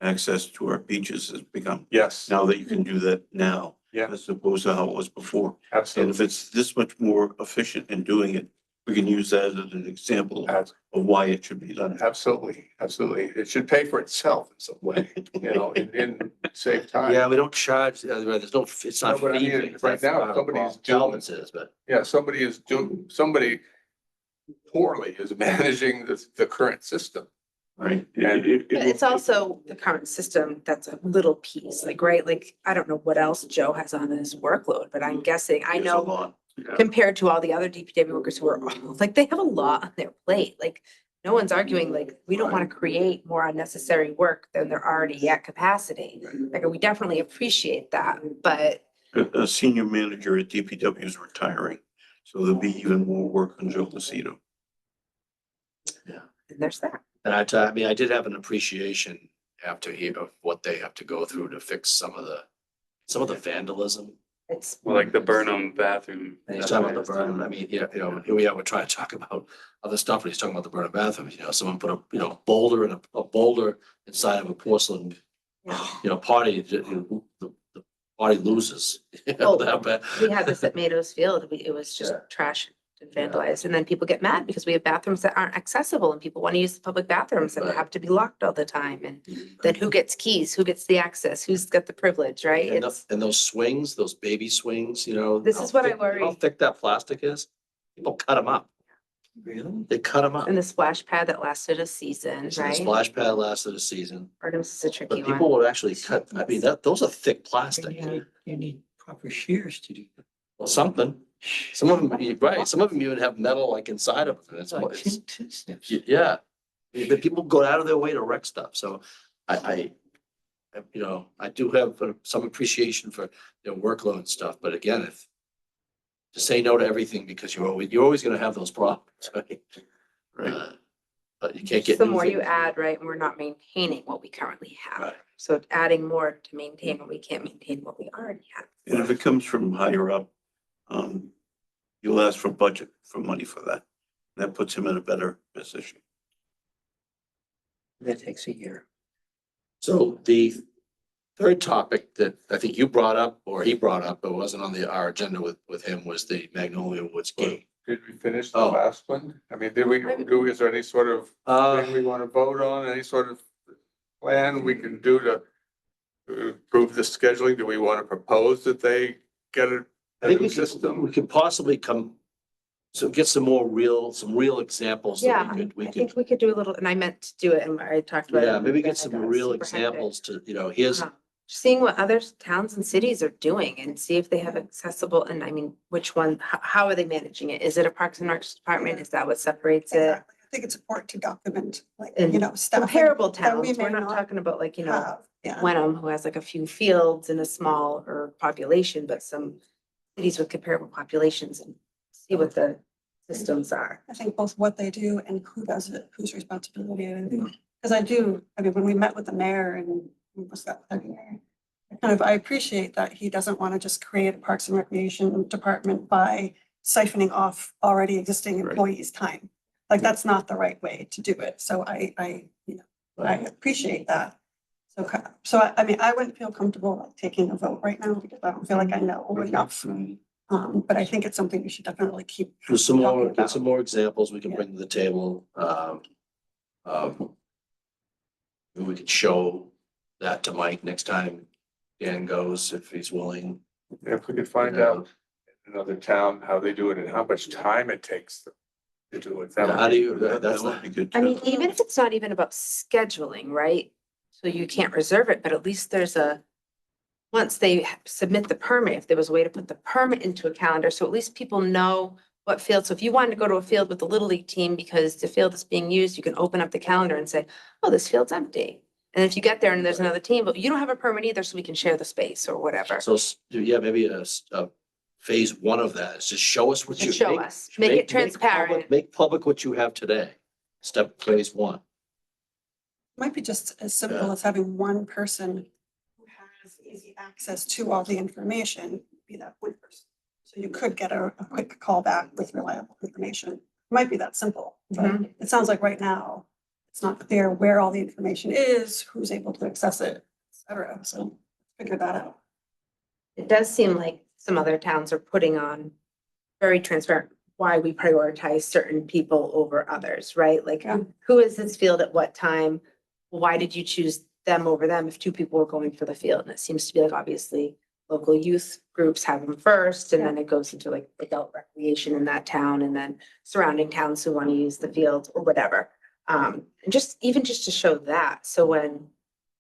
access to our beaches has become. Yes, Now that you can do that now. Yeah. As opposed to how it was before. And if absolutely. it's this much more efficient in doing it, we can use that as an example of why it should be done. Absolutely. It should pay for itself in some way, in save time. yeah, we don't charge, there's no, it's not. No, but I mean, fee-based. right That's now, part of somebody's what Talbot's is, but. Yeah, somebody poorly is managing the current system. Right. And But it's also the current system that's a little piece, like, right? Like, I don't know what else Joe has on his workload, but I'm guessing, I There's a know lot. compared to all the other DPW workers who are, like, they have a lot on their plate. Like, no one's arguing, like, we don't want to create more unnecessary work than they're already at capacity. Like, we definitely appreciate that, but A senior manager at DPW is retiring, so there'll be even more work on Joe Lucido. there's that. And I did have an appreciation after here of what they have to go through to fix some of the vandalism It's, Well, like the Burnham bathroom. And he's talking about the Burnham, I mean, here we are, we're trying to talk about other stuff, and he's talking about the Burnham bathroom, someone put a boulder and a boulder inside of a porcelain, potty, the potty loses. Well, That bad. we had this at Mados Field. It was just Yeah. trash and vandalized. And then people get mad because we have bathrooms that aren't accessible and people want to use the public bathrooms and Right. have to be locked all the time. And then who gets keys? Who gets the access? Who's got the privilege, right? And It's, those swings, those baby swings, This is how what I thick- worry. How thick that plastic is, people cut them up, Really? they cut them up. and the splash pad that lasted a season, So the right? splash pad lasted a season, Artemis is a tricky but people one. would actually cut, I mean, those are thick plastic. You need proper shears to do that. Well, something, some of them, right, some of them even have metal like inside of them, it's, Like it's, tin snips. yeah. But people go out of their way to wreck stuff, so I do have some appreciation for their workload and stuff, but again, if to say no to everything because you're always gonna have those problems, right? Right. But you can't get. The new more you things. add, right, we're not maintaining what we currently have. Right. So adding more to maintain when we can't maintain what we already have. And if it comes from higher up, you'll ask for budget, for money for that. That puts him in a better position. That takes a year. So the third topic that I think you brought up, or he brought up, but wasn't on our agenda with him, was the Magnolia Woods gate. Did we finish the Oh. last one? I mean, is there any sort of thing we want to vote on, any sort of plan we can do to improve the scheduling? Do we want to propose that they get a I think new we system? could possibly get some real examples. that Yeah, I think we could do a little, and I meant to do it and I talked about it. Yeah, maybe but get some I got real super hectic. examples to, here's, Seeing what other towns and cities are doing and see if they have accessible, and I mean, which one, how are they managing it? Is it a Parks and Recs department? Is that what separates it? Exactly. I think it's important to document, like, And staff. Comparable that we towns, we're may not not talking about like, have. Yeah. Wenham, who has like a few fields and a smaller population, but some cities with comparable populations and see what the systems are. I think both what they do and who does it, whose responsibility it is. Because I mean, when we met with the mayor and we was that February, I appreciate that he doesn't want to just create a Parks and Recreation department by siphoning off already existing Right. employees' time. Like, that's not the right way to do it. So I appreciate that. So I mean, I wouldn't feel comfortable like taking a vote right now because I don't feel like I know enough. But I think it's something we should definitely keep. there's some talking more, about. get some more examples we can Yeah. bring to the table. Maybe we could show that to Mike next time Dan goes, if he's willing. If we could find out in another town how they do it and how much time it takes to do it. that would How do be you, good. that's That would be good I mean, too. even if it's not even about scheduling, right? So you can't reserve it, but at least there's once they submit the permit, if there was a way to put the permit into a calendar, so at least people know what field. So if you wanted to go to a field with the Little League team because the field is being used, you can open up the calendar and say, oh, this field's empty. And if you get there and there's another team, but you don't have a permit either, so we can share the space or whatever. So, yeah, maybe a phase one of that is just show us what you. Just show us, make it transparent. Make public what you have today. Phase one. Might be just as simple Yeah. as having one person who has easy access to all the information, be that one person. So you could get a quick call back with reliable information. Might be that simple, but it sounds like right now, it's not clear where all the information is, who's able to access it, et cetera. So figure that out. It does seem like some other towns are putting on very transparent why we prioritize certain people over others, right? Like, Yeah. who is this field at what time? Why did you choose them over them if two people were going for the field? And it seems to be like, obviously, local youth groups have them first, and then it goes into like adult recreation in that town, and then surrounding towns who want to use the field or whatever. And just to show that. So when,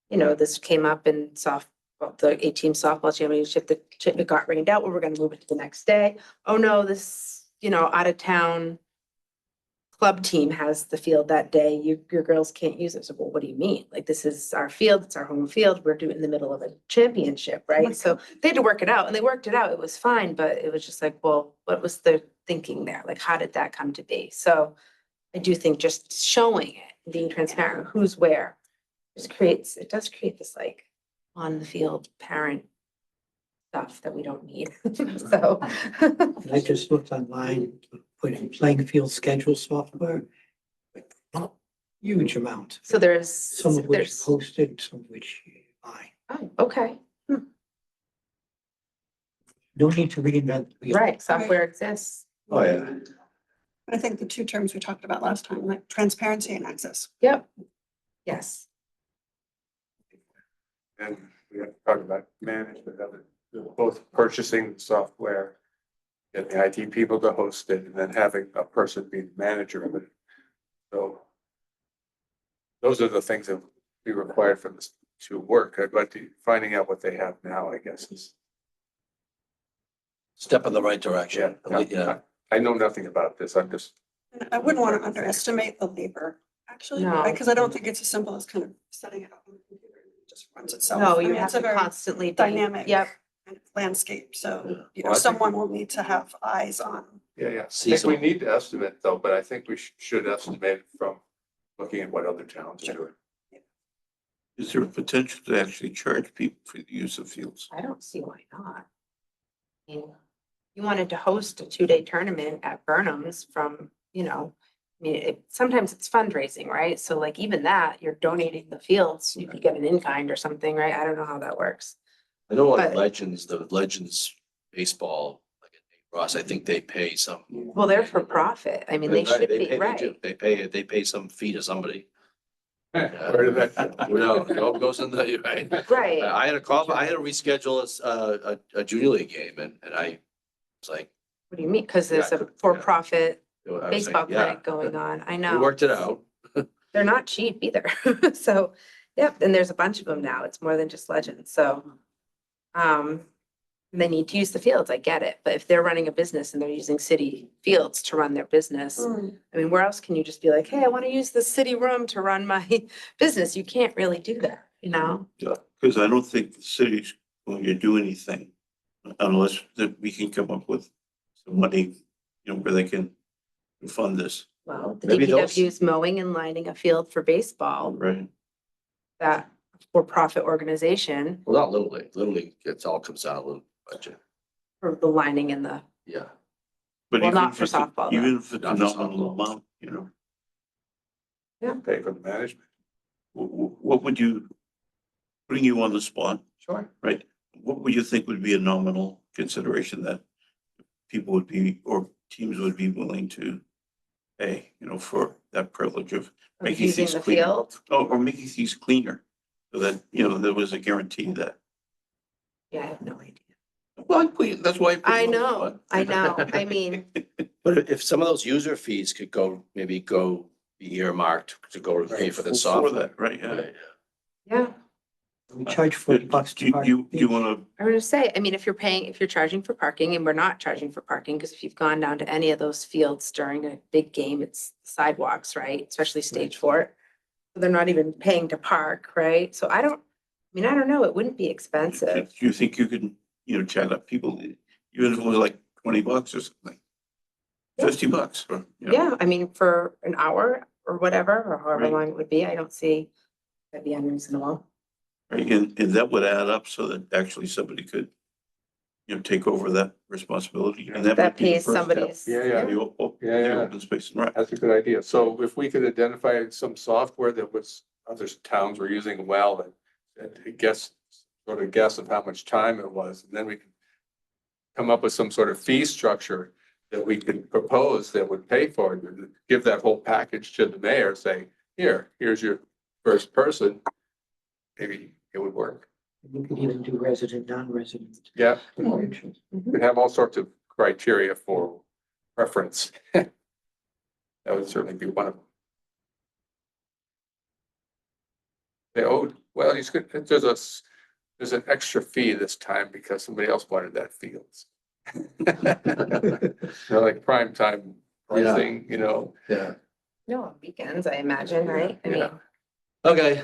this came up in the 18 softball championship, it got rained out, we're gonna move it to the next day. Oh no, this, out of town club team has the field that day. Your girls can't use it. So, well, what do you mean? Like, this is our field, it's our home field. We're doing it in the middle of a championship, right? So they had to work it out, and they worked it out. It was fine, but it was just like, well, what was the thinking there? Like, how did that come to be? So I do think just showing it, being transparent, who's where, it does create this like on the field parent stuff that we don't need, so. And I just looked online, put in playing field schedule software. But not huge amount. So there's, Some of which there's, posted, some of which you buy. oh, okay, No need to reinvent. the wheel. right, software exists. Oh, yeah. I think the two terms we talked about last time, like transparency and access. Yep. Yes, And we have to talk about management of it, both purchasing the software, getting the IT people to host it, and then having a person be the manager of it. So those are the things that we required for this to work. I'd like to, finding out what they have now, I guess, is, Step in the right direction. Yeah. I know nothing about this. I'm just, And I wouldn't want to underestimate the labor, actually, No. because I don't think it's as simple as kind of setting it up on the computer and it just runs itself. no, I you mean, have it's a to very constantly. dynamic Yep, kind of landscape, so, Yeah. you Well, know, I think- someone will need to have eyes on. yeah. I See think we some- need to estimate though, but I think we should estimate from looking at what other towns are doing. Is there a potential to actually charge people for the use of fields? I don't see why not. I mean, you wanted to host a 2-day tournament at Burnham's from, you know, I mean, sometimes it's fundraising, right? So like even that, you're donating the fields, you could get an in-kind or something, right? I don't know how that works. I know like But- Legends, the Legends baseball, like at Ross, I think they pay some. Well, they're for profit. I mean, they Right, should pay- be, they right? do. They pay some fee to somebody. Where did that? Who knows? It all goes in the, right? Right. I had a call, I had to reschedule a junior league game and I was like. What do you mean? Because there's Yeah, a for-profit I was like, baseball yeah, clinic going on. I We know. worked it out. They're not cheap either. So, yep, and there's a bunch of them now. It's more than just Legends, so. They need to use the fields, I get it, but if they're running a business and they're using city fields to run their business, I mean, where else can you just be like, hey, I want to use the city room to run my business? You can't really do that, you know? Because I don't think the city's going to do anything unless that we can come up with some money, you know, where they can fund this, Well, the Maybe those- DPW is mowing and lining a field for baseball, right? that for-profit organization Well, not Little League. Little League, it's all comes out of little budget. for the lining and the, Yeah. But Well, even not if for it's a- softball, though. Even if it's a Not for nominal softball. amount, you know, Pay for the management. what would you, putting you on the spot, Sure. right? What would you think would be a nominal consideration that people would be, or teams would be willing to pay, you know, for that privilege of of making using things the cleaner? field? Or making things cleaner, so that, you know, there was a guarantee that. Yeah, I have no idea. Well, that's why. put I you on the know, spot. I know. I mean, But if some of those user fees could maybe be earmarked to go to pay for the For software. that, right, yeah. Right. yeah, We charge $40 Do to you, park. you wanna, I was gonna say, I mean, if you're charging for parking, and we're not charging for parking, because if you've gone down to any of those fields during a big game, it's sidewalks, right? Especially stage 4. So they're not even paying to park, right? So I don't know, it wouldn't be do expensive. you think you can, you know, chat up people, even if it was like $20 or something? Yeah. $50 or, you know, Yeah, I mean, for an hour or whatever, or however Right. long it would be, I don't see that'd be unreasonable. right, and that would add up so that actually somebody could, you know, take over that responsibility, and that That might be the pays first step. somebody's. Yeah. The open space and rec. That's a good idea. So if we could identify some software that was other towns were using well and guess of how much time it was, and then we can come up with some sort of fee structure that we could propose that would pay for it, and give that whole package to the mayor, say, here's your first person. Maybe it would work. You could even do resident, non-resident. Yeah, contributions. we have all sorts of criteria for preference. That would certainly be one of them. They owed, well, there's an extra fee this time because somebody else wanted that field. They're like prime time pricing, you know. Yeah. No, on weekends, I imagine, right? I mean, Yeah. Okay,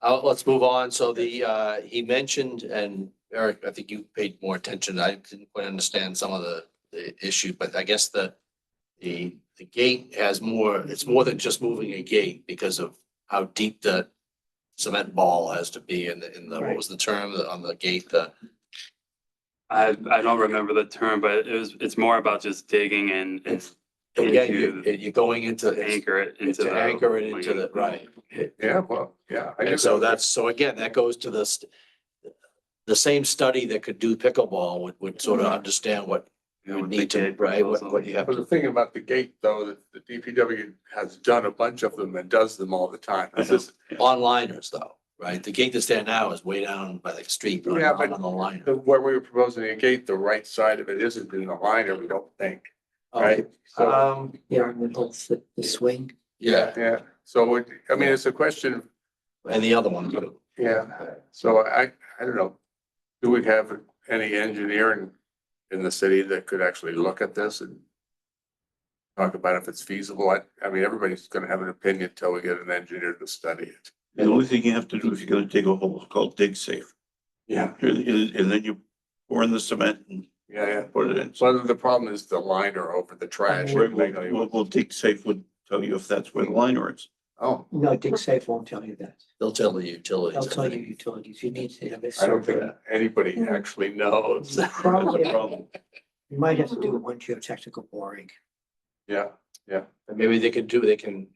let's move on. So he mentioned, and Eric, I think you paid more attention. I didn't quite understand some of the issue, but I guess the gate has more, it's more than just moving a gate because of how deep the cement ball has to be in the, what was the term on the gate, I don't remember the term, but it's more about just digging and Again, you're going into, anchor it into to the. anchor it into the, right. Yeah, well, yeah. I knew And so that. that's, so again, that goes to the same study that could do pickleball would sort of understand what you would need to, right, what you have But the to. thing about the gate, though, that the DPW has done a bunch of them and does them all the time. I This know. is, Onliners though, right? The gate that's there now is way down by the street, but Yeah, not but on the liner. where we were proposing a gate, the right side of it isn't in the liner, we don't think, right? So, Yeah, and then the swing. Yeah, yeah, so I mean, it's a question, and the other one too. yeah, so I don't know. Do we have any engineering in the city that could actually look at this and talk about if it's feasible? I mean, everybody's gonna have an opinion until we get an engineer to study it. The only thing you have to do if you're gonna dig a hole is called dig safe. Yeah. And then you pour in the cement and Yeah. put it in. So the problem is the liner over the trash. Well, dig safe would tell you if that's where the liner is. Oh, No, Dig Safe won't tell you that. They'll tell the utilities. They'll tell you utilities. You need to have a I don't think survey. anybody actually knows. That's the Probably, problem. you might have to do it once you have technical boring. Yeah, And maybe they can,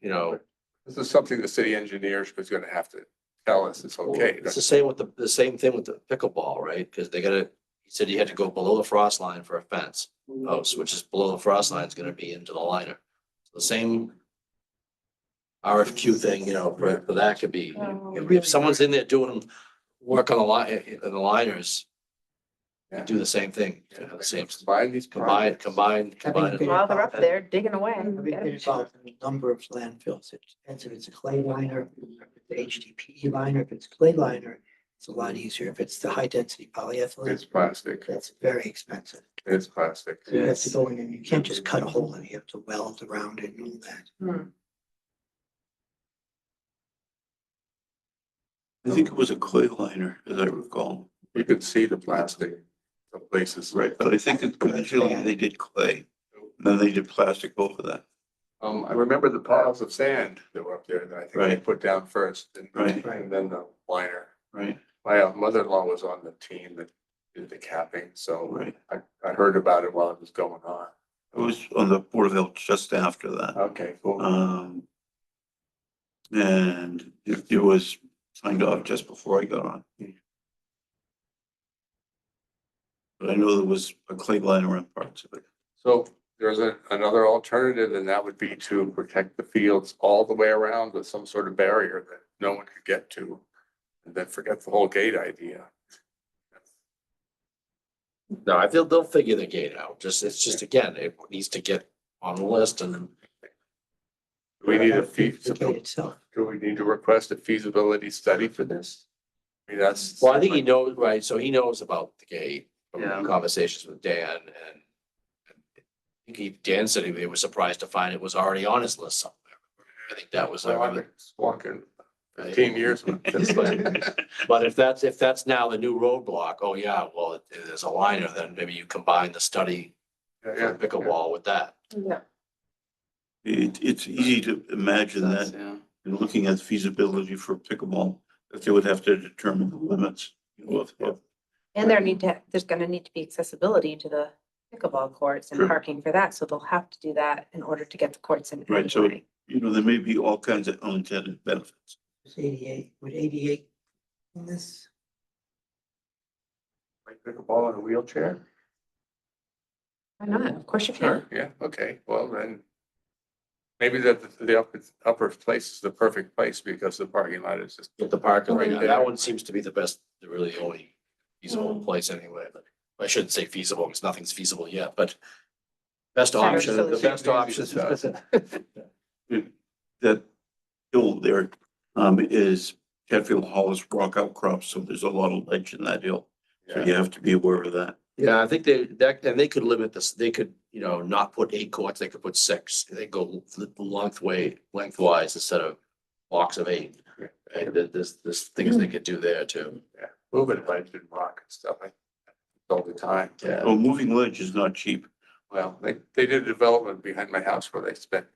you know, this is something the city engineers was gonna have to tell us it's okay. it's the same with the same thing with the pickleball, right? Because they gotta, he said you had to go below the frost line for a fence post, which is below the frost line is gonna be into the liner. The same RFQ thing, you know, for that could be, if someone's in there doing work on the line, in the liners, Yeah. do the same thing, you know, the same, Combine these. projects. combine Having been While they're up involved- there digging away. having been involved in a number of landfills. It depends if it's a clay liner, if it's the HDPE liner, if it's clay liner, it's a lot easier. If it's the high density polyethylene, It's plastic, that's very expensive. it's plastic. So you have to go in and you can't just cut a hole and you have to weld around it and all that. I think it was a clay liner, as I recall. You could see the plastic, the places. Right, but I think it's originally they did clay, and then they did plastic over that. I remember the piles of sand that were up there that I think they Right. put down first Right. and then the liner. Right, My mother-in-law was on the team that did the capping, so right. I heard about it while it was going on. I was on the Board of Health just after that. Okay, cool. And it was signed off just before I got on. But I know there was a clay liner in parts of it. So there's another alternative, and that would be to protect the fields all the way around with some sort of barrier that no one could get to. And then forget the whole gate idea. no, I feel they'll figure the gate out, it's just, again, it needs to get on the list and then. Do we need a The gate itself. do we need to request a feasibility study for this? I mean, that's. Well, I think he knows, right, so he knows about the gate, from Yeah. conversations with Dan and. I think Dan said he was surprised to find it was already on his list somewhere. I think that was. So I've been walking 15 years with this thing. But if that's now the new roadblock, oh yeah, well, there's a liner, then maybe you combine the study Yeah, for pickleball with that. Yeah. It's easy to imagine that, Yeah. in looking at feasibility for pickleball, that they would have to determine the limits. Of And there's gonna need to be accessibility to the pickleball courts and Sure. parking for that, so they'll have to do that in order to get the courts in. Right, so- anyway. there may be all kinds of unintended benefits. It's 88, would 88 in this? Like pickleball in a wheelchair? Why not? Of course you can. Yeah, okay, well then. Maybe the upper place is the perfect place because the parking lot is just. With the parking Right lot, there. that one seems to be the best, really the only feasible place anyway, but I shouldn't say feasible because nothing's feasible yet, but. Best Better option, the solution. best option. That hill there is Hatfield Hollis rock outcrop, so there's a lot of ledge in that hill. So you have to be aware of that. Yeah, I think and they could limit this, they could, you know, not put 8 courts, they could put 6, they go lengthwise instead of blocks of 8. And there's things they could do there too. Moving ledge and rock and stuff, all the time. Yeah. Oh, moving ledge is not cheap. Well, they did a development behind my house where they spent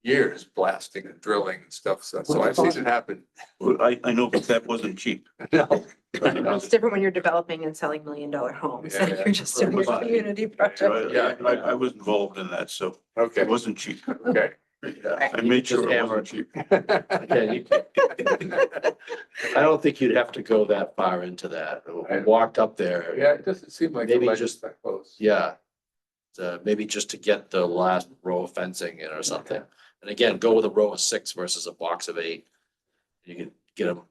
years blasting and drilling and stuff. So I've seen it happen. Well, I know, but that wasn't cheap. No. It's different when you're developing and selling $1 million homes Yeah, and yeah. you're just doing a community project. Yeah, I was involved in that, so Okay, it wasn't cheap. okay. I made sure it hammer wasn't cheap. Okay, I don't think you'd have to go that far into that. I walked up there. Yeah, it doesn't seem like the Maybe ledge just- is that close. Yeah. Maybe just to get the last row of fencing in or something. And again, go with a row of 6 versus a box of 8. You can get them.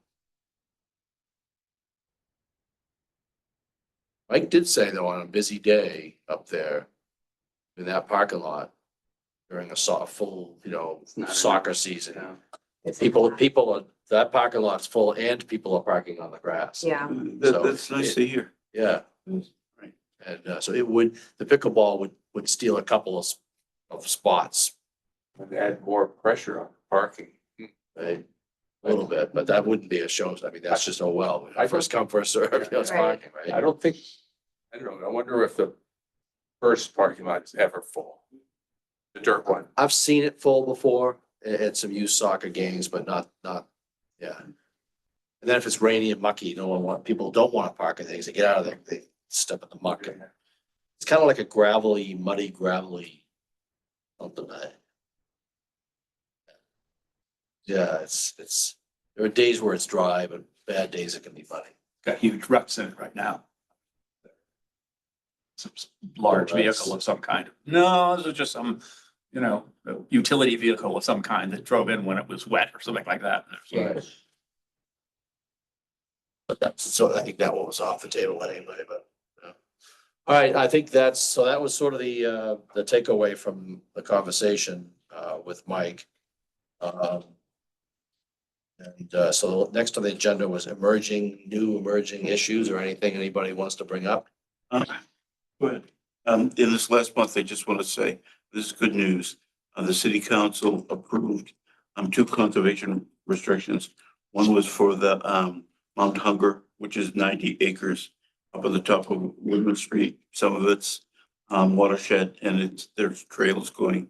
Mike did say though, on a busy day up there in that parking lot during a full, It's not soccer enough. season. Yeah. People are, that parking lot's full and people are parking on the grass. Yeah, That's nice to hear. Yeah. Right. And so the pickleball would steal a couple of spots, And add more pressure on parking. right? A little bit, but that wouldn't be a show. I mean, that's just, oh, well, I first come, first serve, it's Right. parking, I right? don't think, I don't know, I wonder if the first parking lot is ever full. The dirt one. I've seen it full before at some youth soccer games, but not, yeah. And then if it's rainy and mucky, people don't want to park in things. They get out of there, they step in the muck. And it's kind of like a muddy, gravelly something. Yeah, it's, there are days where it's dry, but bad days it can be muddy. Got huge ruts in it right now. Some large Oh, that's- vehicle of some kind. No, this is just some, utility vehicle of some kind that drove in when it was wet or something like that. But I think that one was off the table anyway, but. Yeah. All right, I think that was sort of the takeaway from the conversation, with Mike. So next on the agenda was new emerging issues or anything anybody wants to bring up. Go ahead. In this last month, I just want to say, this is good news. The city council approved, 2 conservation restrictions. One was for the, Mount Hunger, which is 90 acres up at the top of Woodman Street. Some of it's, watershed, and there's trails going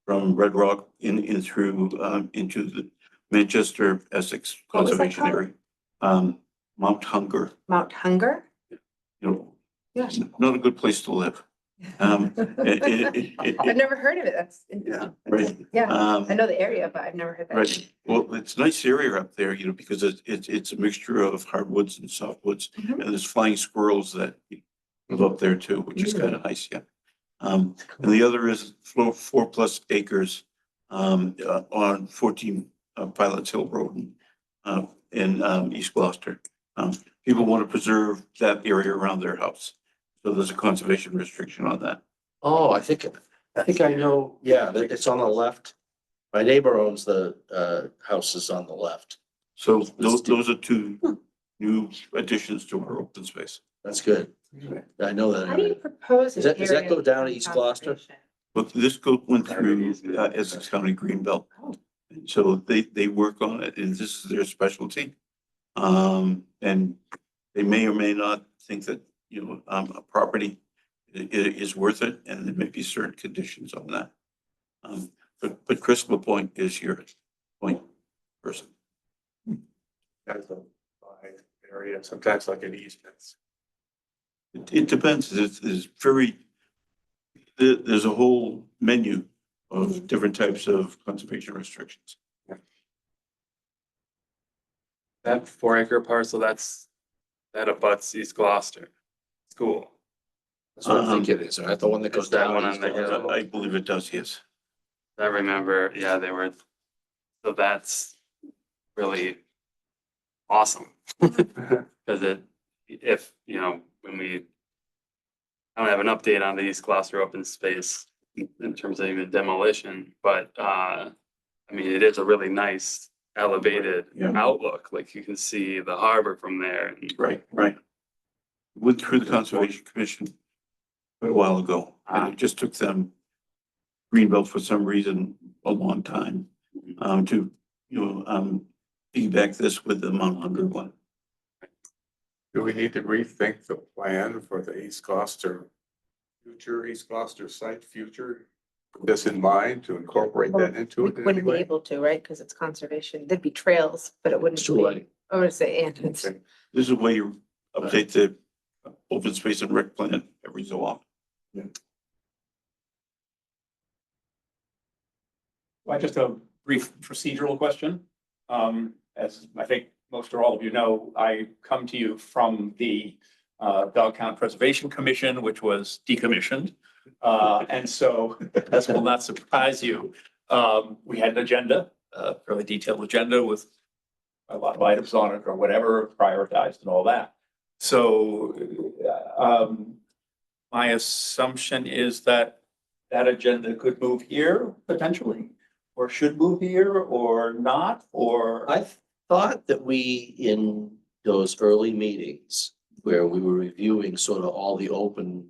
from Red Rock in through, into the Manchester Essex What was that Conservation called? Area. Mount Hunger, Mount Hunger? Yeah. not a good place to live. I've never heard of it. That's, Right. yeah, I Um, know the area, but I've never heard that. right. Well, it's a nice area up there, because it's a mixture of hardwoods and softwoods. Mhm. And there's flying squirrels that live up there too, which is kind of nice, yeah. And the other is 4+ acres on 14 Pilot's Hill Road in East Gloucester. People want to preserve that area around their house. So there's a conservation restriction on that. Oh, I think I know, yeah, it's on the left. My neighbor owns the houses on the left. So those are 2 new additions to our open space. That's good. I know How do you that. propose? Does that go down to East Gloucester? But this went through Essex County Greenbelt. And so they work on it, and this is their specialty. And they may or may not think that, a property is worth it, and there may be certain conditions on that. But Chris LaPointe is your point person. That's a wide area, sometimes like an easement. It depends. There's a whole menu of different types of conservation restrictions. That 4-acre parcel, that abuts East Gloucester School. That's what I think it is, right? The one that goes It's that down. one on East the Gloucester. hill. I believe it does, yes. I remember, yeah, so that's really awesome. Because when I don't have an update on the East Gloucester open space in terms of even demolition, but it is a really nice elevated Yeah. outlook. Like you can see the harbor from there. And Right. Went through the Conservation Commission quite a while ago, and it just took them Greenbelt for some reason a long time to piggyback this with the Mount Hunger one. Do we need to rethink the plan for the East Gloucester site future? this in mind to incorporate that into We it in any wouldn't be way? able to, right? Because it's conservation. There'd be trails, but it wouldn't It's too be, late. I would say, and it's, Okay. This is where you update the open space and rec plan every so often. Well, just a brief procedural question. As I think most or all of you know, I come to you from the Dogtown Preservation Commission, which was decommissioned. And so, as will not surprise you, we had an agenda, a fairly detailed agenda with a lot of items on it or whatever, prioritized and all that. So, my assumption is that that agenda could move here potentially, or should move here or not, or. I thought that we, in those early meetings where we were reviewing sort of all the open,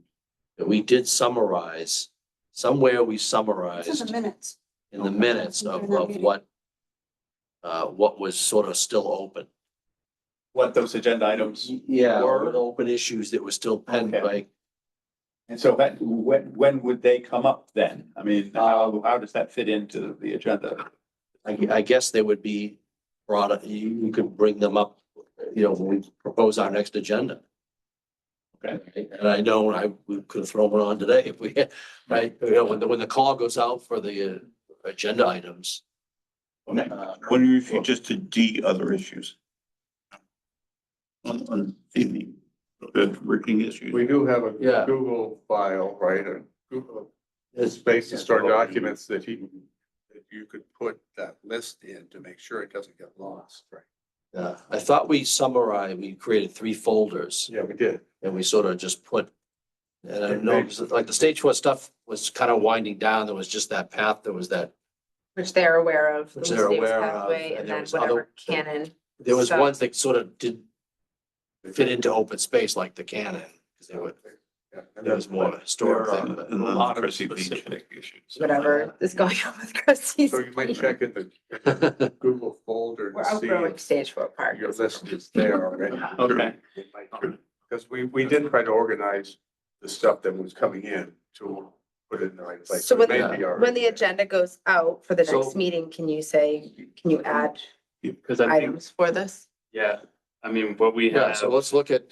that we did summarize, somewhere we It's in summarized the minutes. in the minutes of what was sort of still open. What those agenda items. Yeah, Or- what open issues that were still penned Okay. by, And so that, when would they come up then? I mean, how does that fit into the agenda? I guess they would be brought up, you could bring them up, when we propose our next agenda. Okay. And I know we could have thrown one on today if we had, right, when the call goes out for the agenda items. Wonder if you just did D other issues. On the working issues. We do have a Yeah. Google file, right? A Google It's- space to store documents that you could put that list in to make sure it doesn't get lost, right? Yeah, I thought we summarized, we created 3 folders Yeah, we did. and we sort of just put. And I know, like the stage 4 stuff was kind of winding down. There was just that path. There was that, which they're aware of. Which the they're Davis aware of, Pathway, and And there then was other- whatever canon. there was Stuff. ones that sort of did fit into open space like the cannon. 'Cause they would, Yeah. there was more of a historic There thing, are but. in the lot of Cressy page. specific issues. Whatever is going on with Christie's. So you might check in the Google folder We're to see outgrowing if stage 4 park. your list is there already. Okay. Because we did try to organize the stuff that was coming in to put it in the right place. So when It may the- be already When the there. agenda goes out for the So- next meeting, can you add Because I think, items for this? yeah, I mean, what we Yeah, have, so let's look at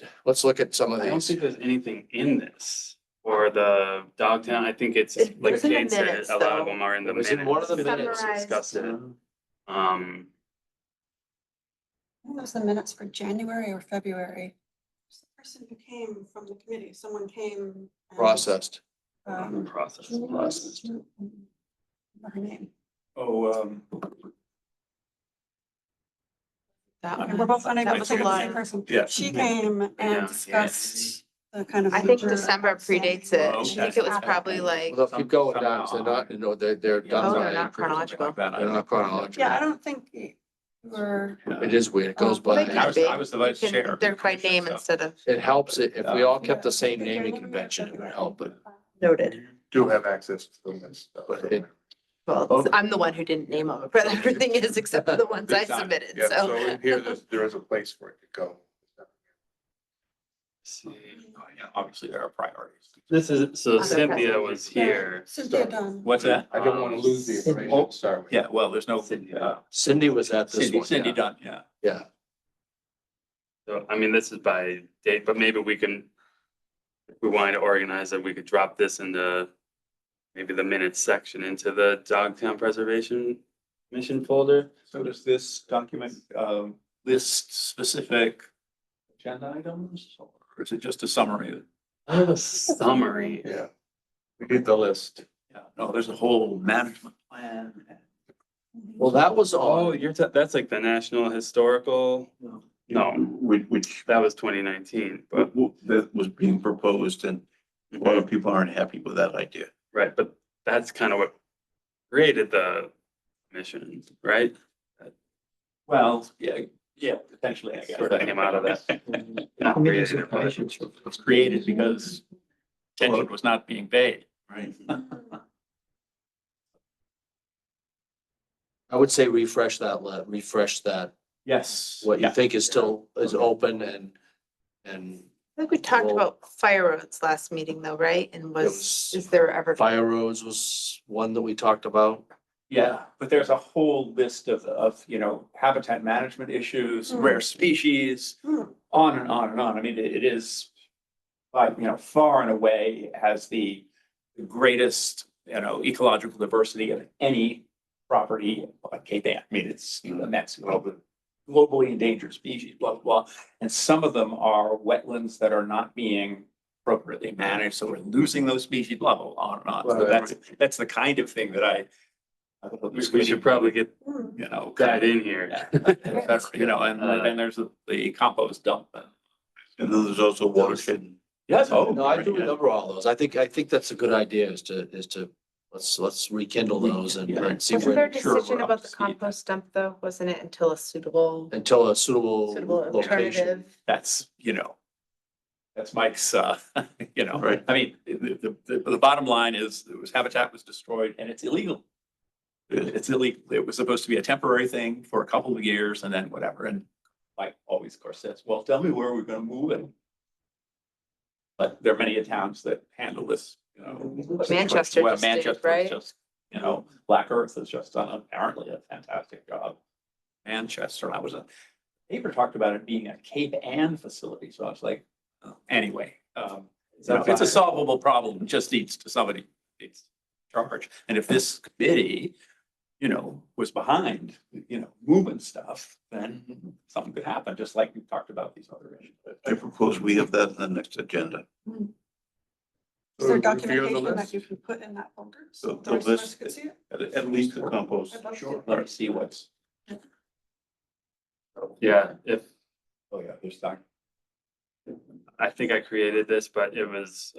some of I don't these. think there's anything in this for the Dogtown. I think it's, It like was in the Kate said, minutes, a lot of though. them are in the It was in minutes. one of the because we minutes. discussed it. I think it was the minutes for January or February. Who's the person who came from the committee? Someone came. and, Processed. Process. Processed. Remember her name. Oh, And we're both unable to was think a of the lot same of- person. Yeah. She came Yeah. and discussed the kind of. I think major December predates it. I Oh, think it was probably like, Well, keep going down, 'cause they're not, they're Oh, done they're by, not chronological. they're not chronological. Yeah, I don't think you were. It is weird. It goes Well, they by, can be. I was the vice You can- chair. They're by name instead of it helps it, if we all kept the same naming convention, it would help, but noted. Do have access to the list. But it- Well, I'm the one who didn't name them, but everything is except for the ones I Exactly. submitted, Yeah, so so. in here, there is a place for it to go. Yeah, obviously there are priorities. This is, so Other Cynthia president. was here. Cynthia Dunn. What's that? I don't want to lose the information Oh, to start with. Yeah, well, there's no, Cindy was at this Cindy, one. Cindy yeah. Dunn, yeah. Yeah, So, I mean, this is by date, but maybe we can, if we wanted to organize it, we could drop this into maybe the minutes section into the Dogtown Preservation Mission folder. So does this document list specific agenda items, or is it just a summary? I have a summary. Yeah. We did the list. Yeah, no, there's a whole management plan. well, that was Oh, on, that's like the National Historical, no, Which that was 2019, but, that was being proposed and a lot of people aren't happy with that idea. right, but that's kind of what created the mission, right? Well, yeah, potentially, I guess. Sort of came out of that. Not Committees created and it, but- commissions. It was created because attention was not being paid. Right. I would say refresh that, Yes. what you Yeah. think is still, is open and I think we talked Well- about fire roads last meeting though, right? And was is there ever? Fire roads was one that we talked about. Yeah, but there's a whole list of, you know, habitat management issues, rare species, on and on and on. I mean, it is like, you know, far and away has the greatest, you know, ecological diversity of any property on Cape Ann. I mean, it's immense, globally endangered species, blah, blah, blah. And some of them are wetlands that are not being appropriately managed, so we're losing those species, blah, blah, on and on. So that's the kind of thing that I thought this We should probably get you know, that in here. you know, and then there's the compost dump. And then there's also watershed. Yes, oh. No, I do yeah. remember all those. I think that's a good idea is to, let's rekindle those and see Wasn't there where, a Sure, decision we're up about to the speed. compost dump though? Wasn't it until a suitable until a suitable location. alternative? That's, you know, that's Mike's, you know, Right. I mean, the bottom line is, habitat was destroyed and it's illegal. It's illegal. It was supposed to be a temporary thing for a couple of years and then whatever. And Mike always, of course, says, well, tell me where we're gonna move it. But there are many towns that handle this, you know. Manchester Well, just did, Manchester is right? just, you know, Black Earth has just done apparently a fantastic job. Manchester, I was a paper talked about it being a Cape Ann facility, so I was like, oh, anyway, you know, it's a solvable problem, it just needs to, somebody needs to charge. And if this committee, you know, was behind, you know, moving stuff, then something could happen, just like we talked about these other issues. I propose we have that in the next agenda. Is there Review the documentation that list. you can put in that folder? So the the rest of us list- could see it? At least the compost. I'd love to. Sure, let's see what's, Yeah, if, oh yeah, there's that. I think I created this, but it was,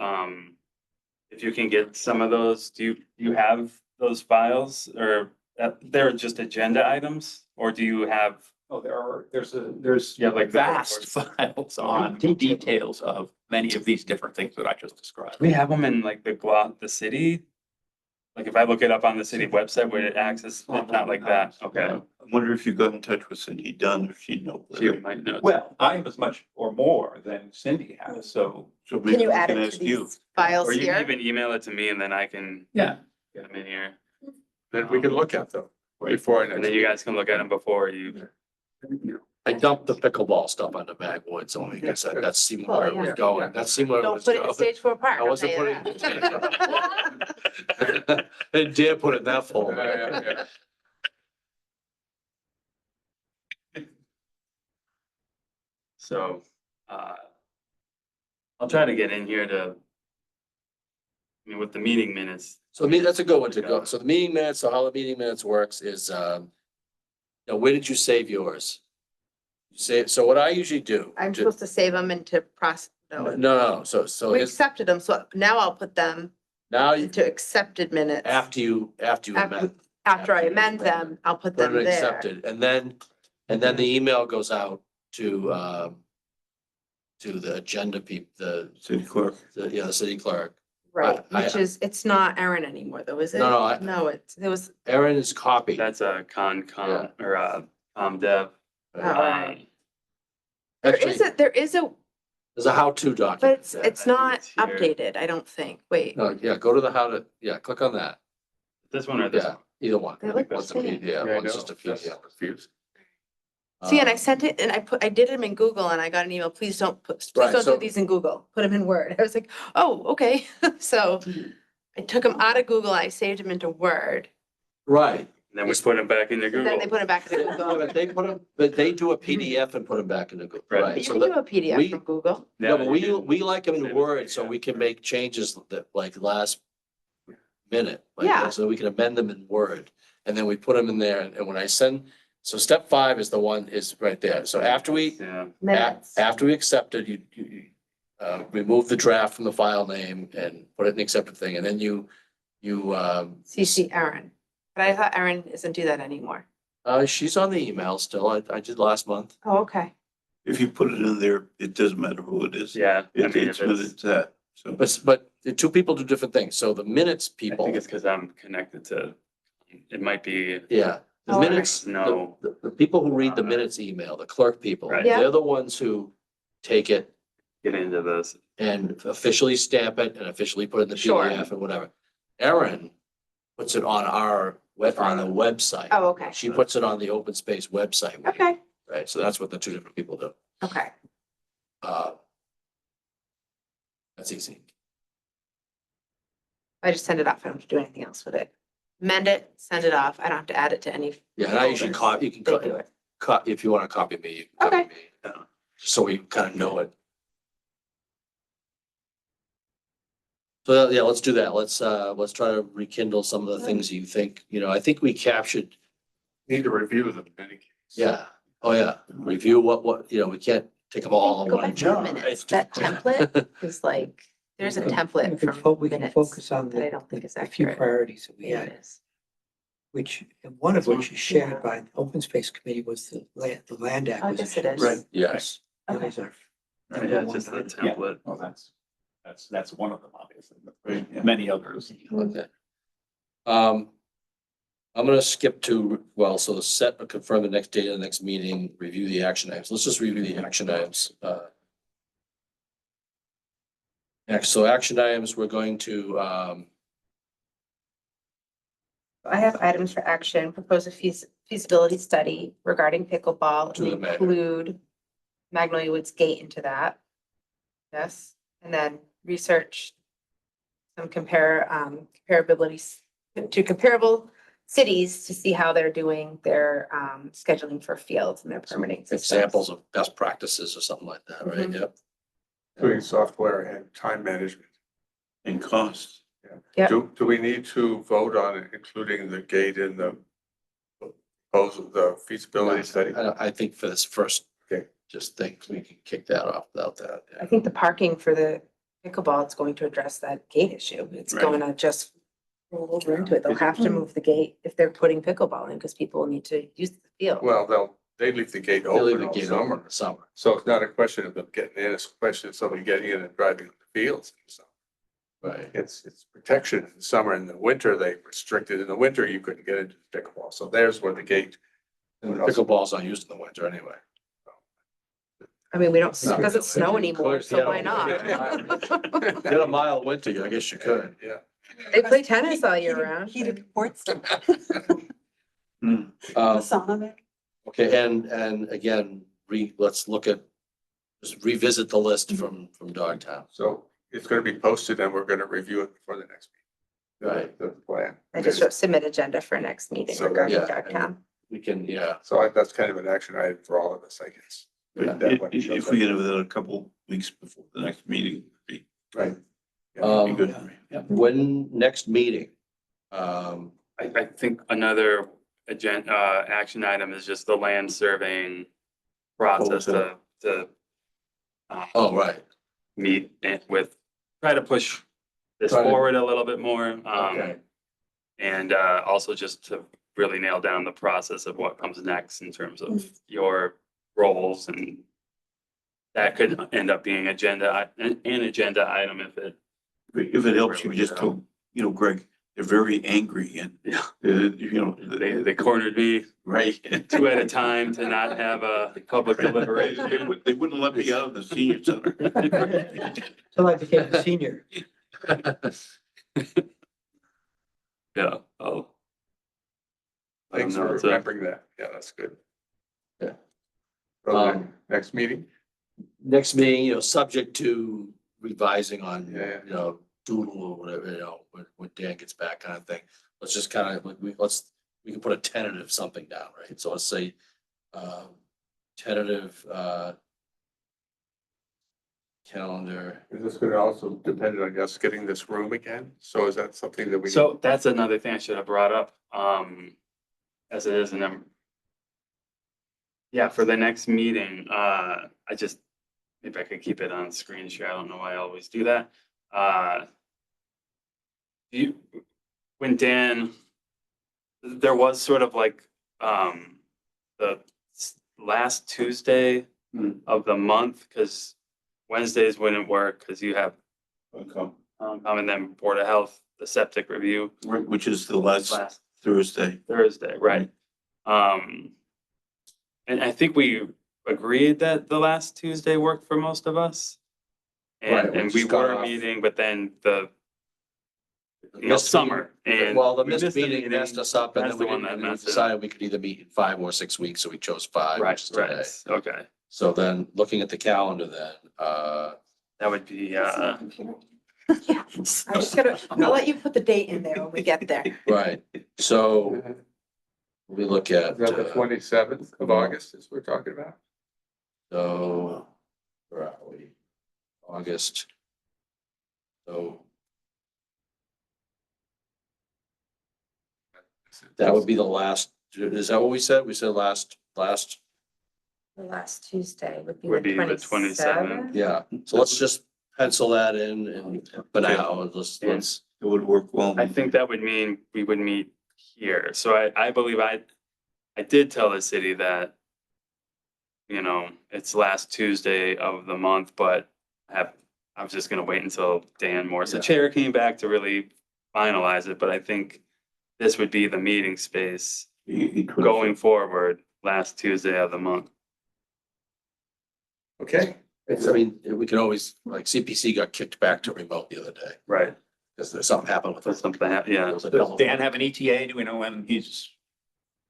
if you can get some of those, do you have those files or they're just agenda items? Or do you have, Oh, there's Yeah, like the vast files on details of many of these different things that I just described. we have them in like the city? Like if I look it up on the city website, would it access, it's not like that, okay. I wonder if you got in touch with Cindy Dunn, if she'd know. She might know. Well, I have as much or more than Cindy has, so. So Can maybe you we add can it to ask you. these files Or you can here? even email it to me and then I can Yeah. get them in here. Then we can look at them before. And then you guys can look at them before you. I dumped the pickleball stuff on the backwoods only because that seemed where it was yeah. going. That seemed where it Don't was put it in going. stage 4 park. I I'll wasn't tell you putting that. I didn't dare put it in that Yeah, folder. yeah, yeah. So, I'll try to get in here to. I mean, with the meeting minutes, So that's a good one to go. So the meeting minutes, so how the meeting minutes works is, now, where did you save yours? You save, so what I usually do. I'm supposed to save them into process. No, no, so We it's, accepted them, so now I'll put them now you, into accepted minutes. after you amend. After I amend them, I'll put Put them it there. accepted, and then the email goes out to the agenda the City clerk. the city clerk. Right, I- which is, it's not Aaron anymore though, is it? No, no, No, it was, Erin is copied. that's a con or dev. oh, right. Actually, There is a, there's a how-to but document. it's there. I think not it's here. updated, I don't think. Wait, No, yeah, go to the click on that. This one or this Yeah, one? either one. They look One's a the same. PDF, Yeah, I one's know. just a That's PDF. confused. see, and I Um, sent it and I did them in Google and I got an email, please don't Right, do so- these in Google, put them in Word. I was like, oh, okay. So I took them out of Google, I saved them into Word, Right. And then we put them back in the and then Google. they put it back in Yeah, Google. But they put them, but they do a PDF and put them back in the Google, Right. right? You So can that- do a PDF we- from Google. No, but Yeah, we like them in Save it, Word, so yeah. we can make changes that like last minute. like, Yeah. So we can amend them in Word, and then we put them in there, and when I send, so step 5 is the one is right there. So after we, Yeah, Minutes. after we accept it, you remove the draft from the file name and put it in the accepted thing, and then you CC Aaron, but I thought Aaron doesn't do that anymore. she's on the email still. I did last month. Oh, okay. If you put it in there, it doesn't matter who it is. yeah. I mean, It's that, so. But the two people do different things. So the minutes I people, think it's because I'm connected to, it might be, yeah, the Oh, minutes, no. the people who read the minutes email, the clerk people, Right. Yeah. they're the ones who take it get into this. and officially stamp it and officially put it in the Sure. PDF and whatever. Erin puts it on our on the website. Oh, okay. She puts it on the open space website. Okay, Right, so that's what the two different people do. okay. Uh, That's easy. I just send it off. I don't have to do anything else with it. Amend it, send it off. I don't have to add it to any. Yeah, and I usually copy, you can They do it. if you want to copy me, you can copy Okay. me. So we kind of know it. So, yeah, let's do that. Let's try to rekindle some of the things you think, I think we captured, Need to review them in any case. yeah, oh, yeah. Review what, we can't take them all in Go one back to the jar. minutes. That template is like, there's a template We can from focus minutes on that I don't think is a few accurate. priorities that we Yeah, had, it is. which, and one of which is shared by the Open Space Committee was the land I guess it acquisition. is. Right. Yes. That was our Yeah, number one just the item. Yeah, template. well, that's one of them, obviously, but Right. many others. Okay. I'm gonna skip to, so set or confirm the next date of the next meeting, review the action items. Let's just review the action items. Next, so action items, we're going to, I have items for action, propose a feasibility study regarding pickleball To the and mayor. include Magnolia Woods Gate into that. Yes, and then research some comparabilities to comparable cities to see how they're doing their scheduling for fields and their permitting systems. examples of best practices or something like that, right? Mhm. Yep. Including software and time management. And cost. Yep. Do we need to vote on it, including the gate in the proposal, the feasibility study? I think for this first, Okay. just think we can kick that off without that. I think the parking for the pickleball, it's going to address that gate issue. It's Right. going to just roll over into it. They'll have to move the gate if they're putting pickleball in because people need to use the field. Well, they leave the gate They'll leave open the all gate open in summer. the summer. So it's not a question of them getting in, it's a question of somebody getting in and driving on the fields. So Right. it's protection in the summer. In the winter, they restricted. In the winter, you couldn't get into the pickleball. So there's where the gate. And the pickleball's not used in the winter anyway. I mean, we don't, No. it doesn't snow anymore, Yeah. so why not? Get a mild winter, I guess you could. Yeah. They play tennis all year round. Heated courts, the Um, sauna there. Okay, and again, let's look at, just revisit the list from Dogtown. So it's gonna be posted and we're gonna review it before the next meeting. Right. The plan. I just wrote submit agenda for next meeting So, regarding yeah. Dogtown. We can, yeah, That's kind of an action item for all of us, I guess. That one shows If up. we get it within a couple weeks before the next meeting, it'd be Right. Um, good. when next meeting? I think another action item is just the land surveying process to Oh, right. meet with, try to push this Try to- forward a little bit more. Okay. And also just to really nail down the process of what comes next in terms of your roles, and that could end up being an agenda item if it. If it helps you, just tell, Greg, they're very angry and, Yeah. they, They cornered me right. 2 at a time to not have a public They deliberation. wouldn't let me out of the senior center. Till I became a senior. Yeah, oh. I don't Thanks know, for it's a- remembering that. Yeah, that's good. Yeah. So the Um, next meeting? Next meeting, subject to revising on, Yeah. doodle or whatever, when Dan gets back kind of thing. Let's just kind of, we can put a tentative something down, right? So let's say, tentative, calendar. Is this gonna also depend on us getting this room again? So is that something that we? So that's another thing I should have brought up, as it is, and then. Yeah, for the next meeting, if I could keep it on screen share, I don't know why I always do that. When Dan, there was sort of like, the last Tuesday of the month, because Wednesdays wouldn't work, because you have, and then Board of Health, the septic review Which is the last last Thursday. Thursday, right? And I think we agreed that the last Tuesday worked for most of us. Right, And, we and we just got were off. meeting, but then the, Missed meeting- summer and. Well, the we missed the meeting messed us up and That's then we the one didn't- that and we messed it up. decided we could either meet in 5 or 6 weeks, so we chose 5, which is Right, today. right, okay, So then, looking at the calendar then, that would be, Yeah, I'm just gonna, I'll let you put the date in there when we get there. right, so we look at, Is that the 27th of August is we're talking about? so, where are we? August. So that would be the last, is that what we said? We said last, The last Tuesday would be Would the be the 27th. 27th. yeah, so let's just pencil that in and for now, and let's, It would work well. I think that would mean we would meet here. So I believe I did tell the city that, you know, it's last Tuesday of the month, but I was just gonna wait until Dan Morse, the Yeah. chair, came back to really finalize it, but I think this would be the meeting space going forward, last Tuesday of the month. okay. It's, I mean, we can always, like CPC got kicked back to remote the other day, Right. because there's something happened with So it. something, yeah, It was a Does double- Dan have an ETA? Do we know when he's?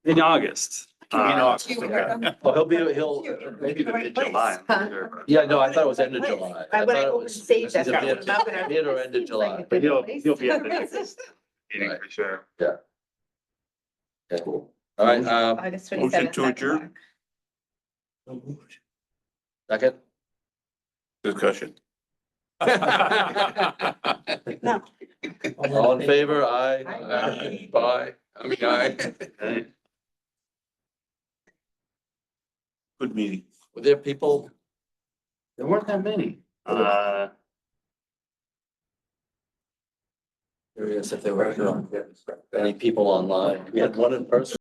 in August. In August, You- okay. Oh, he'll, Maybe the mid-July. I'm not sure, but- yeah, no, I thought it was end of July. I thought when I it opened was- Sage, I it's started either looking up and I was mid or like, end of "This seems like July. a But good he'll place." be at the next meeting Right. for sure. Yeah. All right, August Motion 27th. to 9 adjourn? o'clock. second, Discussion. No. all in favor, aye. Bye. I mean, I. Okay. Good meeting. Were there people? There weren't that many. Curious if there were any people online. We had one in person.